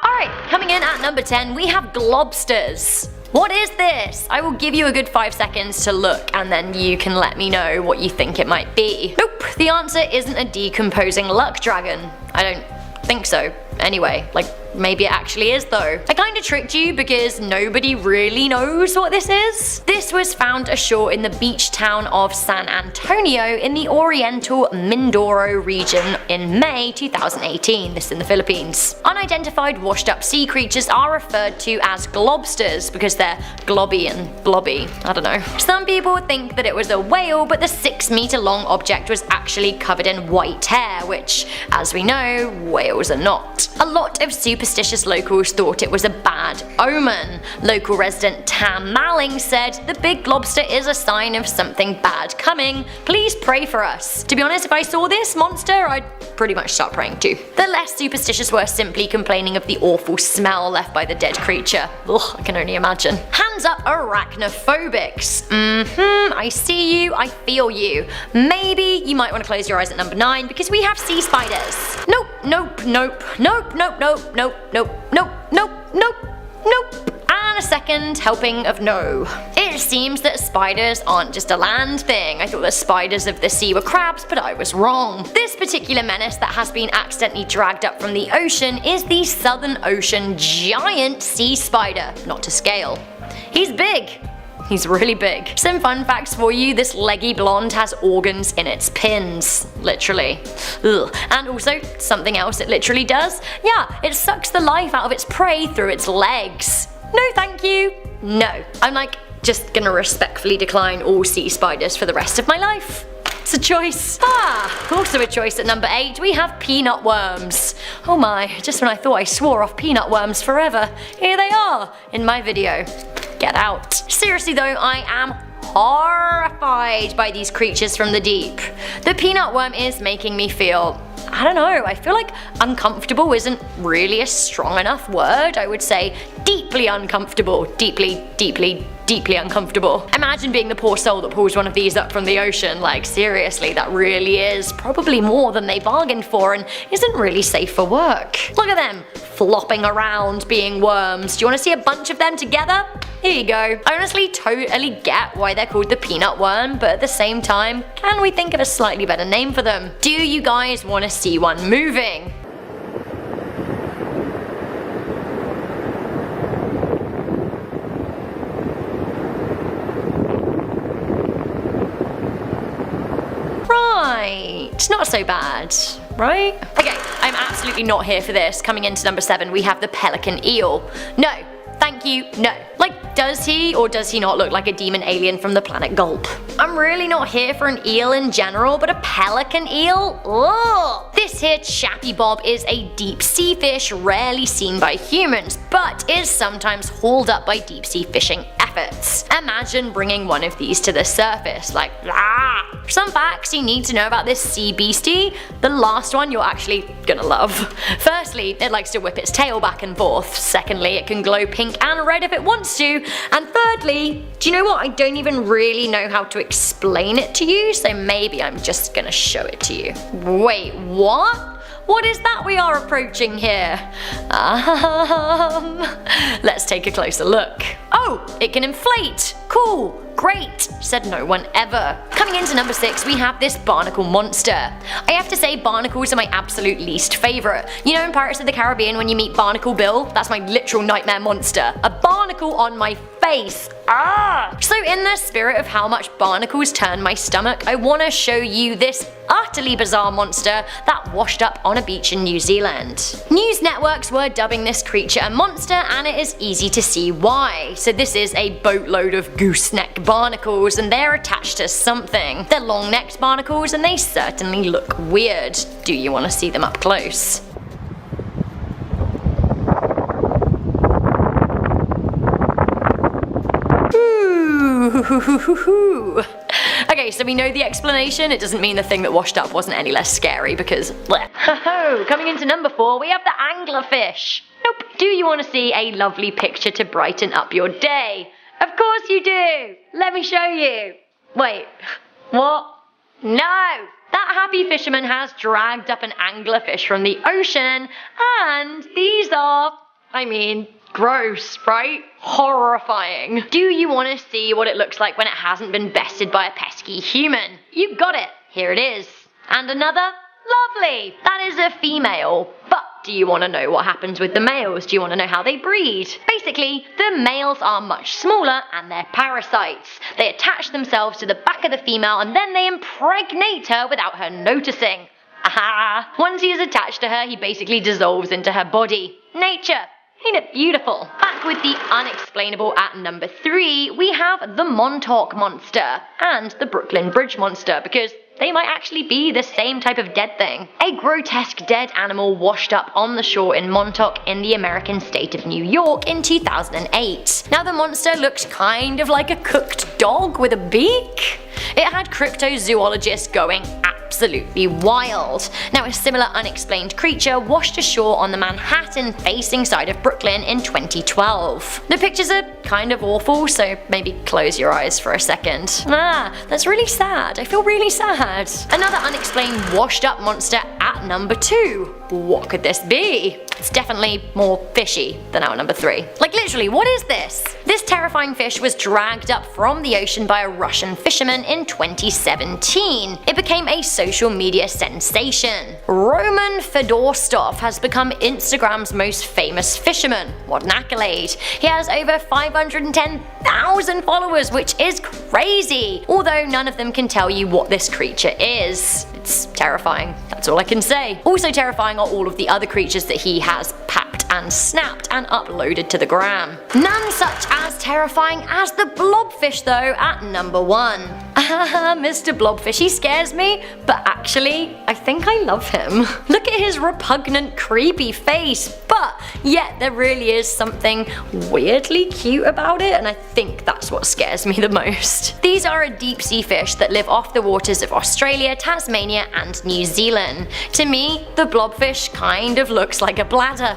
Alright, coming in at number 10, we have globsters. What is this? I will give you a good 5 seconds to look and then you can let me know what you think it might be. Nope, the answer isn't a decomposing luck dragon. I don't think so. Anyway, like, maybe it actually is though. I kinda tricked you because nobody really knows what this is. This was found ashore in the beach town of San Antonio in the Oriental Mindoro region in May 2018, this in the Philippines. Unidentified washed up sea creatures are referred to as globsters because they're globby and blobby, I don't know. Some people think that it was a whale, but the 6-meter long object was actually covered in white hair, which, as we know, whales are not. A lot of superstitious locals thought it was a bad omen. Local resident Tam Malling said, "The big lobster is a sign of something bad coming. Please pray for us." To be honest, if I saw this monster, I'd pretty much start praying too. The less superstitious were simply complaining of the awful smell left by the dead creature. Ugh, I can only imagine. Hand Hands up arachnophobics. I see you, I feel you. Maybe you might want to close your eyes at number 9 because we have sea spiders. Nope, nope, nope, nope, nope, nope, nope, nope, nope, nope, nope, nope. And a second helping of no. It seems that spiders aren't just a land thing. I thought the spiders of the sea were crabs, but I was wrong. This particular menace that has been accidentally dragged up from the ocean is the Southern Ocean giant sea spider, not to scale. He's big. He's really big. Some fun facts for you, this leggy blonde has organs in its pins. Literally. Ugh. And also, something else it literally does. Yeah, it sucks the life out of its prey through its legs. No thank you. No. I'm like, just gonna respectfully decline all sea spiders for the rest of my life. It's a choice. Also a choice at number 8, we have peanut worms. Oh my, just when I thought I swore off peanut worms forever, here they are in my video. Get out. Seriously though, I am horrified by these creatures from the deep. The peanut worm is making me feel, I don't know, I feel like uncomfortable isn't really a strong enough word. I would say deeply uncomfortable. Deeply uncomfortable. Imagine being the poor soul that pulls one of these up from the ocean. Like seriously, that really is probably more than they bargained for and isn't really safe for work. Look at them, flopping around being worms. Do you want to see a bunch of them together? Here you go. I honestly totally get why they're called the peanut worm, but at the same time, can we think of a slightly better name for them? Do you guys want to see one moving? Right, not so bad, right? Okay, I'm absolutely not here for this. Coming into number 7, we have the pelican eel. No, thank you, no. Like, does he or does he not look like a demon alien from the planet Gulp? I'm really not here for an eel in general, but a pelican eel? Ugh. This here chappy bob is a deep sea fish rarely seen by humans, but is sometimes hauled up by deep sea fishing efforts. Imagine bringing one of these to the surface, like ah. Some facts you need to know about this sea beastie. The last one you're actually gonna love. Firstly, it likes to whip its tail back and forth. Secondly, it can glow pink and red if it wants to. And thirdly, do you know what? I don't even really know how to explain it to you, so maybe I'm just gonna show it to you. Wait, what? What is that we are approaching here? Let's take a closer look. Oh, it can inflate. Cool. Great, said no one ever. Coming into number 6, we have this barnacle monster. I have to say barnacles are my absolute least favourite. You know in Pirates of the Caribbean when you meet Barnacle Bill? That's my literal nightmare monster. A barnacle on my face. Ah! So in the spirit of how much barnacles turn my stomach, I want to show you this utterly bizarre monster that washed up on a beach in New Zealand. News networks were dubbing this creature a monster, and it is easy to see why. So this is a boatload of gooseneck barnacles, and they're attached to something. They're long-necked barnacles and they certainly look weird. Do you want to see them up close? Okay, so we know the explanation. It doesn't mean the thing that washed up wasn't any less scary because bleh. Coming into number 4, we have the anglerfish. Nope. Do you want to see a lovely picture to brighten up your day? Of course you do! Let me show you! Wait, what? No! That happy fisherman has dragged up an anglerfish from the ocean, and these are, gross, right? Horrifying. Do you want to see what it looks like when it hasn't been bested by a pesky human? You got it! Here it is. And another? Lovely! That is a female. But do you want to know what happens with the males? Do you want to know how they breed? Basically, the males are much smaller and they're parasites. They attach themselves to the back of the female and then they impregnate her without her noticing. Aha! Once he is attached to her, he basically dissolves into her body. Nature! Ain't it beautiful? Back with the unexplainable at number 3, we have the Montauk Monster and the Brooklyn Bridge Monster, because they might actually be the same type of dead thing. A grotesque dead animal washed up on the shore in Montauk in the American state of New York in 2008. Now the monster looked kind of like a cooked dog with a beak. It had cryptozoologists going absolutely absolutely wild. Now, a similar unexplained creature washed ashore on the Manhattan-facing side of Brooklyn in 2012. The pictures are kind of awful, so maybe close your eyes for a second. That's really sad. I feel really sad. Another unexplained washed-up monster at number 2. What could this be? It's definitely more fishy than our number 3. Like, literally, what is this? This terrifying fish was dragged up from the ocean by a Russian fisherman in 2017. It became a social media sensation. Roman Fedorstov has become Instagram's most famous fisherman. What an accolade. He has over 510,000 followers, which is crazy. Although none of them can tell you what this creature is. It's terrifying. That's all I can say. Also terrifying are all of the other creatures that he has packed and snapped and uploaded to the gram. None such as terrifying as the blobfish though at number 1. Mr. Blobfish, he scares me, but actually, I think I love him. Look at his repugnant, creepy face, but yet there really is something weirdly cute about it, and I think that's what scares me the most. These are a deep sea fish that live off the waters of Australia, Tasmania, and New Zealand. To me, the blobfish kind of looks like a bladder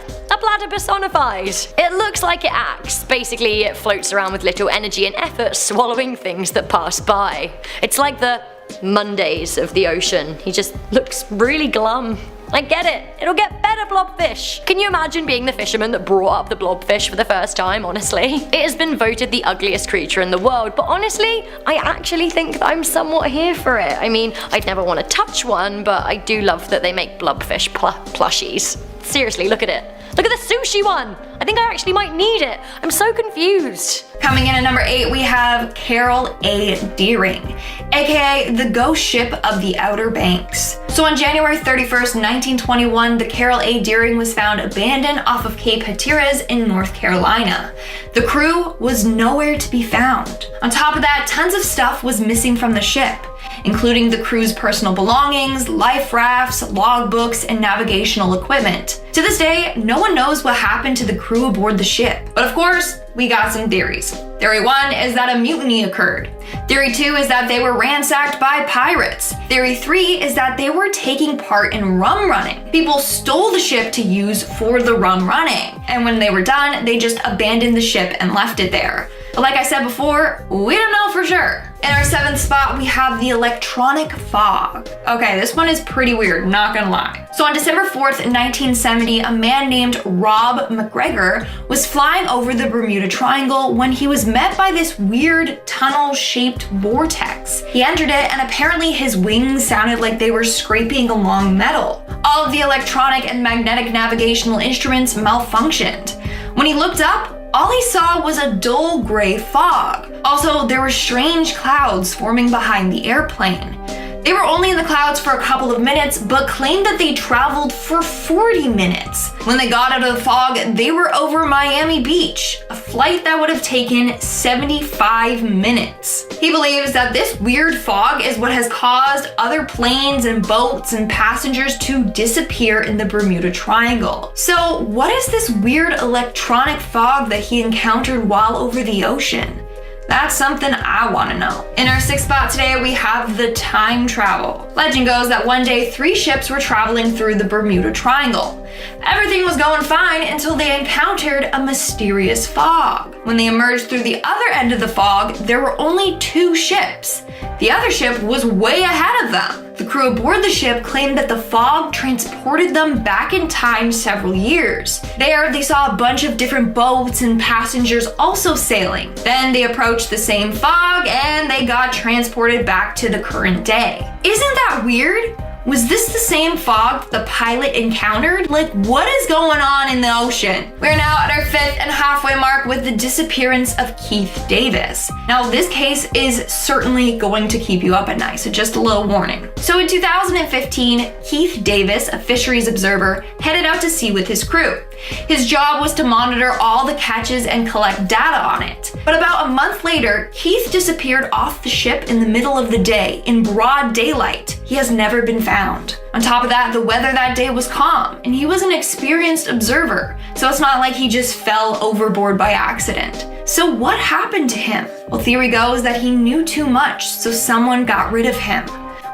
personified. It looks like it acts. Basically, it floats around with little energy and effort, swallowing things that pass by. It's like the Mondays of the ocean. He just looks really glum. I get it. It'll get better, blobfish. Can you imagine being the fisherman that brought up the blobfish for the first time, honestly? It has been voted the ugliest creature in the world, but honestly, I actually think that I'm somewhat here for it. I mean, I'd never want to touch one, but I do love that they make blobfish plushies. Seriously, look at it. Look at the sushi one! I think I actually might need it. I'm so confused. Coming in at number 8, we have Carol A. Deering, aka the ghost ship of the Outer Banks. So on January 31st, 1921, the Carol A. Deering was found abandoned off of Cape Hatteras in North Carolina. The crew was nowhere to be found. On top of that, tons of stuff was missing from the ship, including the crew's personal belongings, life rafts, logbooks, and navigational equipment. To this day, no one knows what happened to the crew aboard the ship. But of course, we got some theories. Theory 1 is that a mutiny occurred. Theory 2 is that they were ransacked by pirates. Theory 3 is that they were taking part in rum running. People stole the ship to use for the rum running, and when they were done, they just abandoned the ship and left it there. But like I said before, we don't know for sure. In our 7th spot, we have the electronic fog. Okay, this one is pretty weird, not gonna lie. So on December 4th, 1970, a man named Rob McGregor was flying over the Bermuda Triangle when he was met by this weird tunnel-shaped vortex. He entered it, and apparently his wings sounded like they were scraping along metal. All of the electronic and magnetic navigational instruments malfunctioned. When he looked up, all he saw was a dull gray fog. Also, there were strange clouds forming behind the airplane. They were only in the clouds for a couple of minutes, but claimed that they traveled for 40 minutes. When they got out of the fog, they were over Miami Beach, a flight that would have taken 75 minutes. He believes that this weird fog is what has caused other planes and boats and passengers to disappear in the Bermuda Triangle. So what is this weird electronic fog that he encountered while over the ocean? That's something I want to know. In our 6th spot today, we have the time travel. Legend goes that one day 3 ships were traveling through the Bermuda Triangle. Everything was going fine until they encountered a mysterious fog. When they emerged through the other end of the fog, there were only 2 ships. The other ship was way ahead of them. The crew aboard the ship claimed that the fog transported them back in time several years. There, they saw a bunch of different boats and passengers also sailing. Then they approached the same fog and they got transported back to the current day. Isn't that weird? Was this the same fog the pilot encountered? Like, what is going on in the ocean? We're now at our 5th and halfway mark with the disappearance of Keith Davis. Now, this case is certainly going to keep you up at night, so just a little warning. So in 2015, Keith Davis, a fisheries observer, headed out to sea with his crew. His job was to monitor all the catches and collect data on it. But about a month later, Keith disappeared off the ship in the middle of the day, in broad daylight. He has never been found. On top of that, the weather that day was calm, and he was an experienced observer, so it's not like he just fell overboard by accident. So what happened to him? Well, theory goes that he knew too much, so someone got rid of him.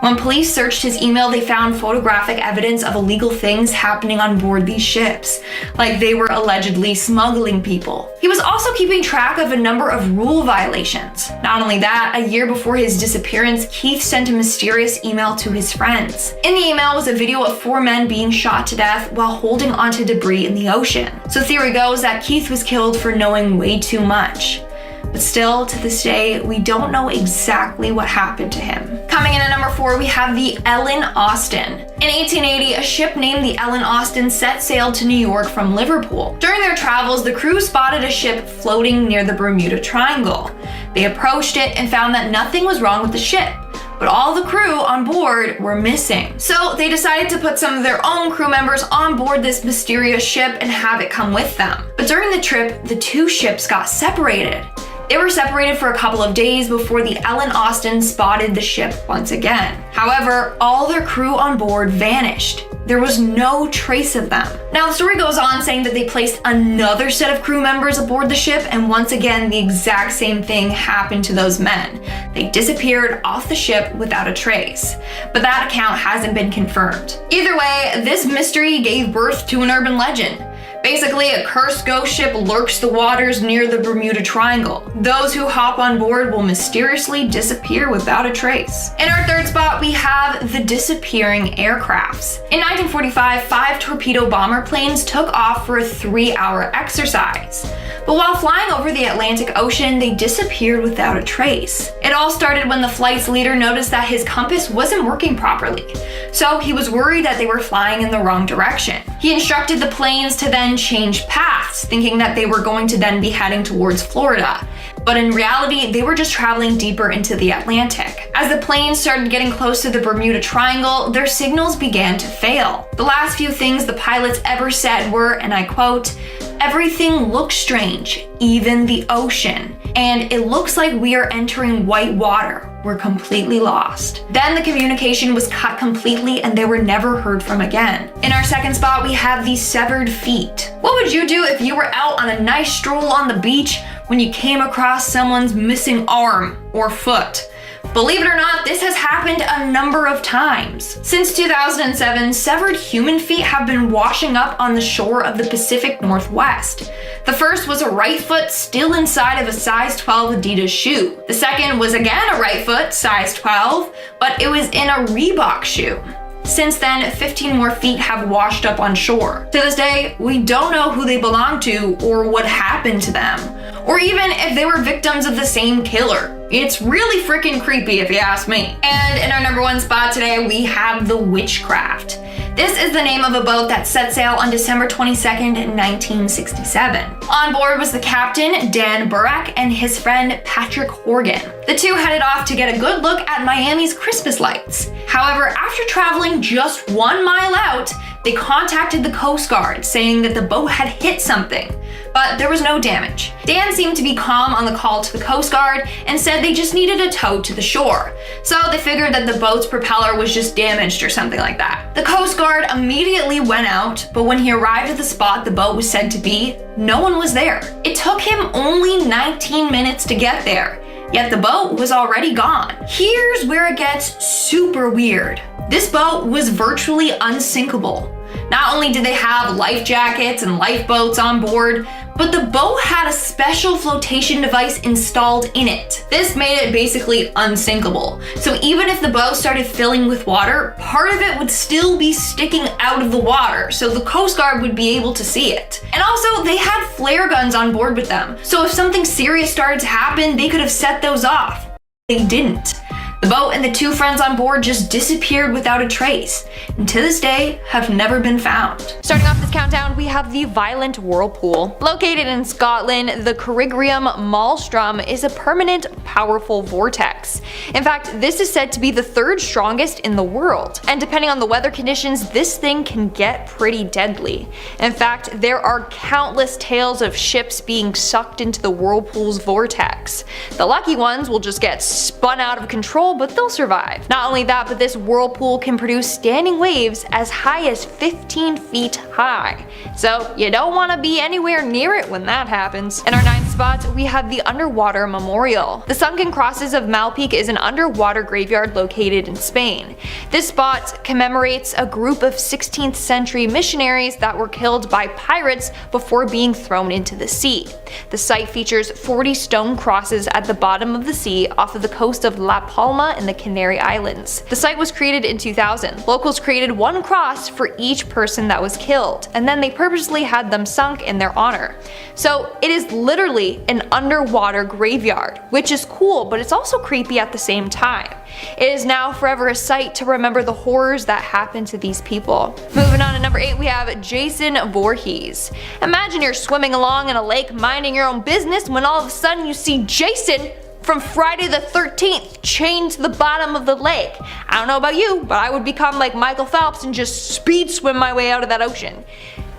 When police searched his email, they found photographic evidence of illegal things happening on board these ships, like they were allegedly smuggling people. He was also keeping track of a number of rule violations. Not only that, a year before his disappearance, Keith sent a mysterious email to his friends. In the email was a video of 4 men being shot to death while holding onto debris in the ocean. So theory goes that Keith was killed for knowing way too much. But still, to this day, we don't know exactly what happened to him. Coming in at number 4, we have the Ellen Austin. In 1880, a ship named the Ellen Austin set sail to New York from Liverpool. During their travels, the crew spotted a ship floating near the Bermuda Triangle. They approached it and found that nothing was wrong with the ship, but all the crew on board were missing. So they decided to put some of their own crew members on board this mysterious ship and have it come with them. But during the trip, the 2 ships got separated. They were separated for a couple of days before the Ellen Austin spotted the ship once again. However, all their crew on board vanished. There was no trace of them. Now, the story goes on saying that they placed another set of crew members aboard the ship, and once again, the exact same thing happened to those men. They disappeared off the ship without a trace. But that account hasn't been confirmed. Either way, this mystery gave birth to an urban legend. Basically, a cursed ghost ship lurks the waters near the Bermuda Triangle. Those who hop on board will mysteriously disappear without a trace. In our 3rd spot, we have the disappearing aircrafts. In 1945, 5 torpedo bomber planes took off for a 3-hour exercise. But while flying over the Atlantic Ocean, they disappeared without a trace. It all started when the flight's leader noticed that his compass wasn't working properly. So he was worried that they were flying in the wrong direction. He instructed the planes to then change paths, thinking that they were going to then be heading towards Florida. But in reality, they were just traveling deeper into the Atlantic. As the planes started getting close to the Bermuda Triangle, their signals began to fail. The last few things the pilots ever said were, and I quote, "Everything looks strange, even the ocean. And it looks like we are entering white water. We're completely lost." Then the communication was cut completely and they were never heard from again. In our 2nd spot, we have the severed feet. What would you do if you were out on a nice stroll on the beach when you came across someone's missing arm or foot? Believe it or not, this has happened a number of times. Since 2007, severed human feet have been washing up on the shore of the Pacific Northwest. The first was a right foot still inside of a size 12 Adidas shoe. The second was again a right foot, size 12, but it was in a Reebok shoe. Since then, 15 more feet have washed up on shore. To this day, we don't know who they belong to or what happened to them, or even if they were victims of the same killer. It's really freaking creepy if you ask me. And in our number 1 spot today, we have the Witchcraft. This is the name of a boat that set sail on December 22nd, 1967. On board was the captain, Dan Burrack, and his friend, Patrick Horgan. The 2 headed off to get a good look at Miami's Christmas lights. However, after traveling just 1 mile out, they contacted the Coast Guard, saying that the boat had hit something, but there was no damage. Dan seemed to be calm on the call to the Coast Guard and said they just needed a tow to the shore. So they figured that the boat's propeller was just damaged or something like that. The Coast Guard immediately went out, but when he arrived at the spot the boat was said to be, no one was there. It took him only 19 minutes to get there, yet the boat was already gone. Here's where it gets super weird. This boat was virtually unsinkable. Not only did they have life jackets and lifeboats on board, but the boat had a special flotation device installed in it. This made it basically unsinkable. So even if the boat started filling with water, part of it would still be sticking out of the water, so the Coast Guard would be able to see it. And also, they had flare guns on board with them, so if something serious started to happen, they could have set those off. They didn't. The boat and the 2 friends on board just disappeared without a trace, and to this day have never been found. Starting off this countdown, we have the Violent Whirlpool. Located in Scotland, the Corrigrium Maelstrom is a permanent, powerful vortex. In fact, this is said to be the 3rd strongest in the world, and depending on the weather conditions, this thing can get pretty deadly. In fact, there are countless tales of ships being sucked into the whirlpool's vortex. The lucky ones will just get spun out of control, but they'll survive. Not only that, but this whirlpool can produce standing waves as high as 15 feet high. So you don't want to be anywhere near it when that happens. In our 9th spot, we have the Underwater Memorial. The Sunken Crosses of Malpeque is an underwater graveyard located in Spain. This spot commemorates a group of 16th century missionaries that were killed by pirates before being thrown into the sea. The site features 40 stone crosses at the bottom of the sea off of the coast of La Palma in the Canary Islands. The site was created in 2000. Locals created one cross for each person that was killed, and then they purposely had them sunk in their honor. So it is literally an underwater graveyard, which is cool, but it's also creepy at the same time. It is now forever a site to remember the horrors that happened to these people. Moving on to number 8, we have Jason Voorhees. Imagine you're swimming along in a lake minding your own business when all of a sudden you see Jason from Friday the 13th chained to the bottom of the lake. I don't know about you, but I would become like Michael Phelps and just speed swim my way out of that ocean.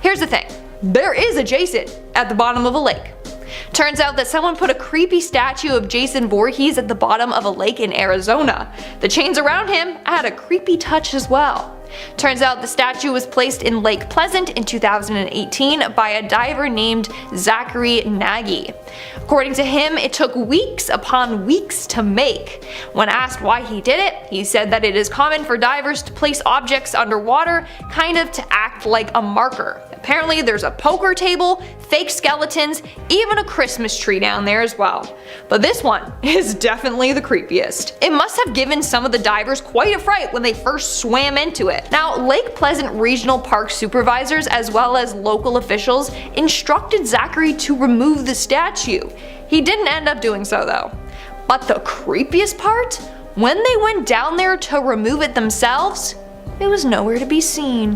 Here's the thing, there is a Jason at the bottom of a lake. Turns out that someone put a creepy statue of Jason Voorhees at the bottom of a lake in Arizona. The chains around him add a creepy touch as well. Turns out the statue was placed in Lake Pleasant in 2018 by a diver named Zachary Nagy. According to him, it took weeks upon weeks to make. When asked why he did it, he said that it is common for divers to place objects underwater, kind of to act like a marker. Apparently there's a poker table, fake skeletons, even a Christmas tree down there as well. But this one is definitely the creepiest. It must have given some of the divers quite a fright when they first swam into it. Now, Lake Pleasant Regional Park supervisors as well as local officials instructed Zachary to remove the statue. He didn't end up doing so though. But the creepiest part? When they went down there to remove it themselves, it was nowhere to be seen.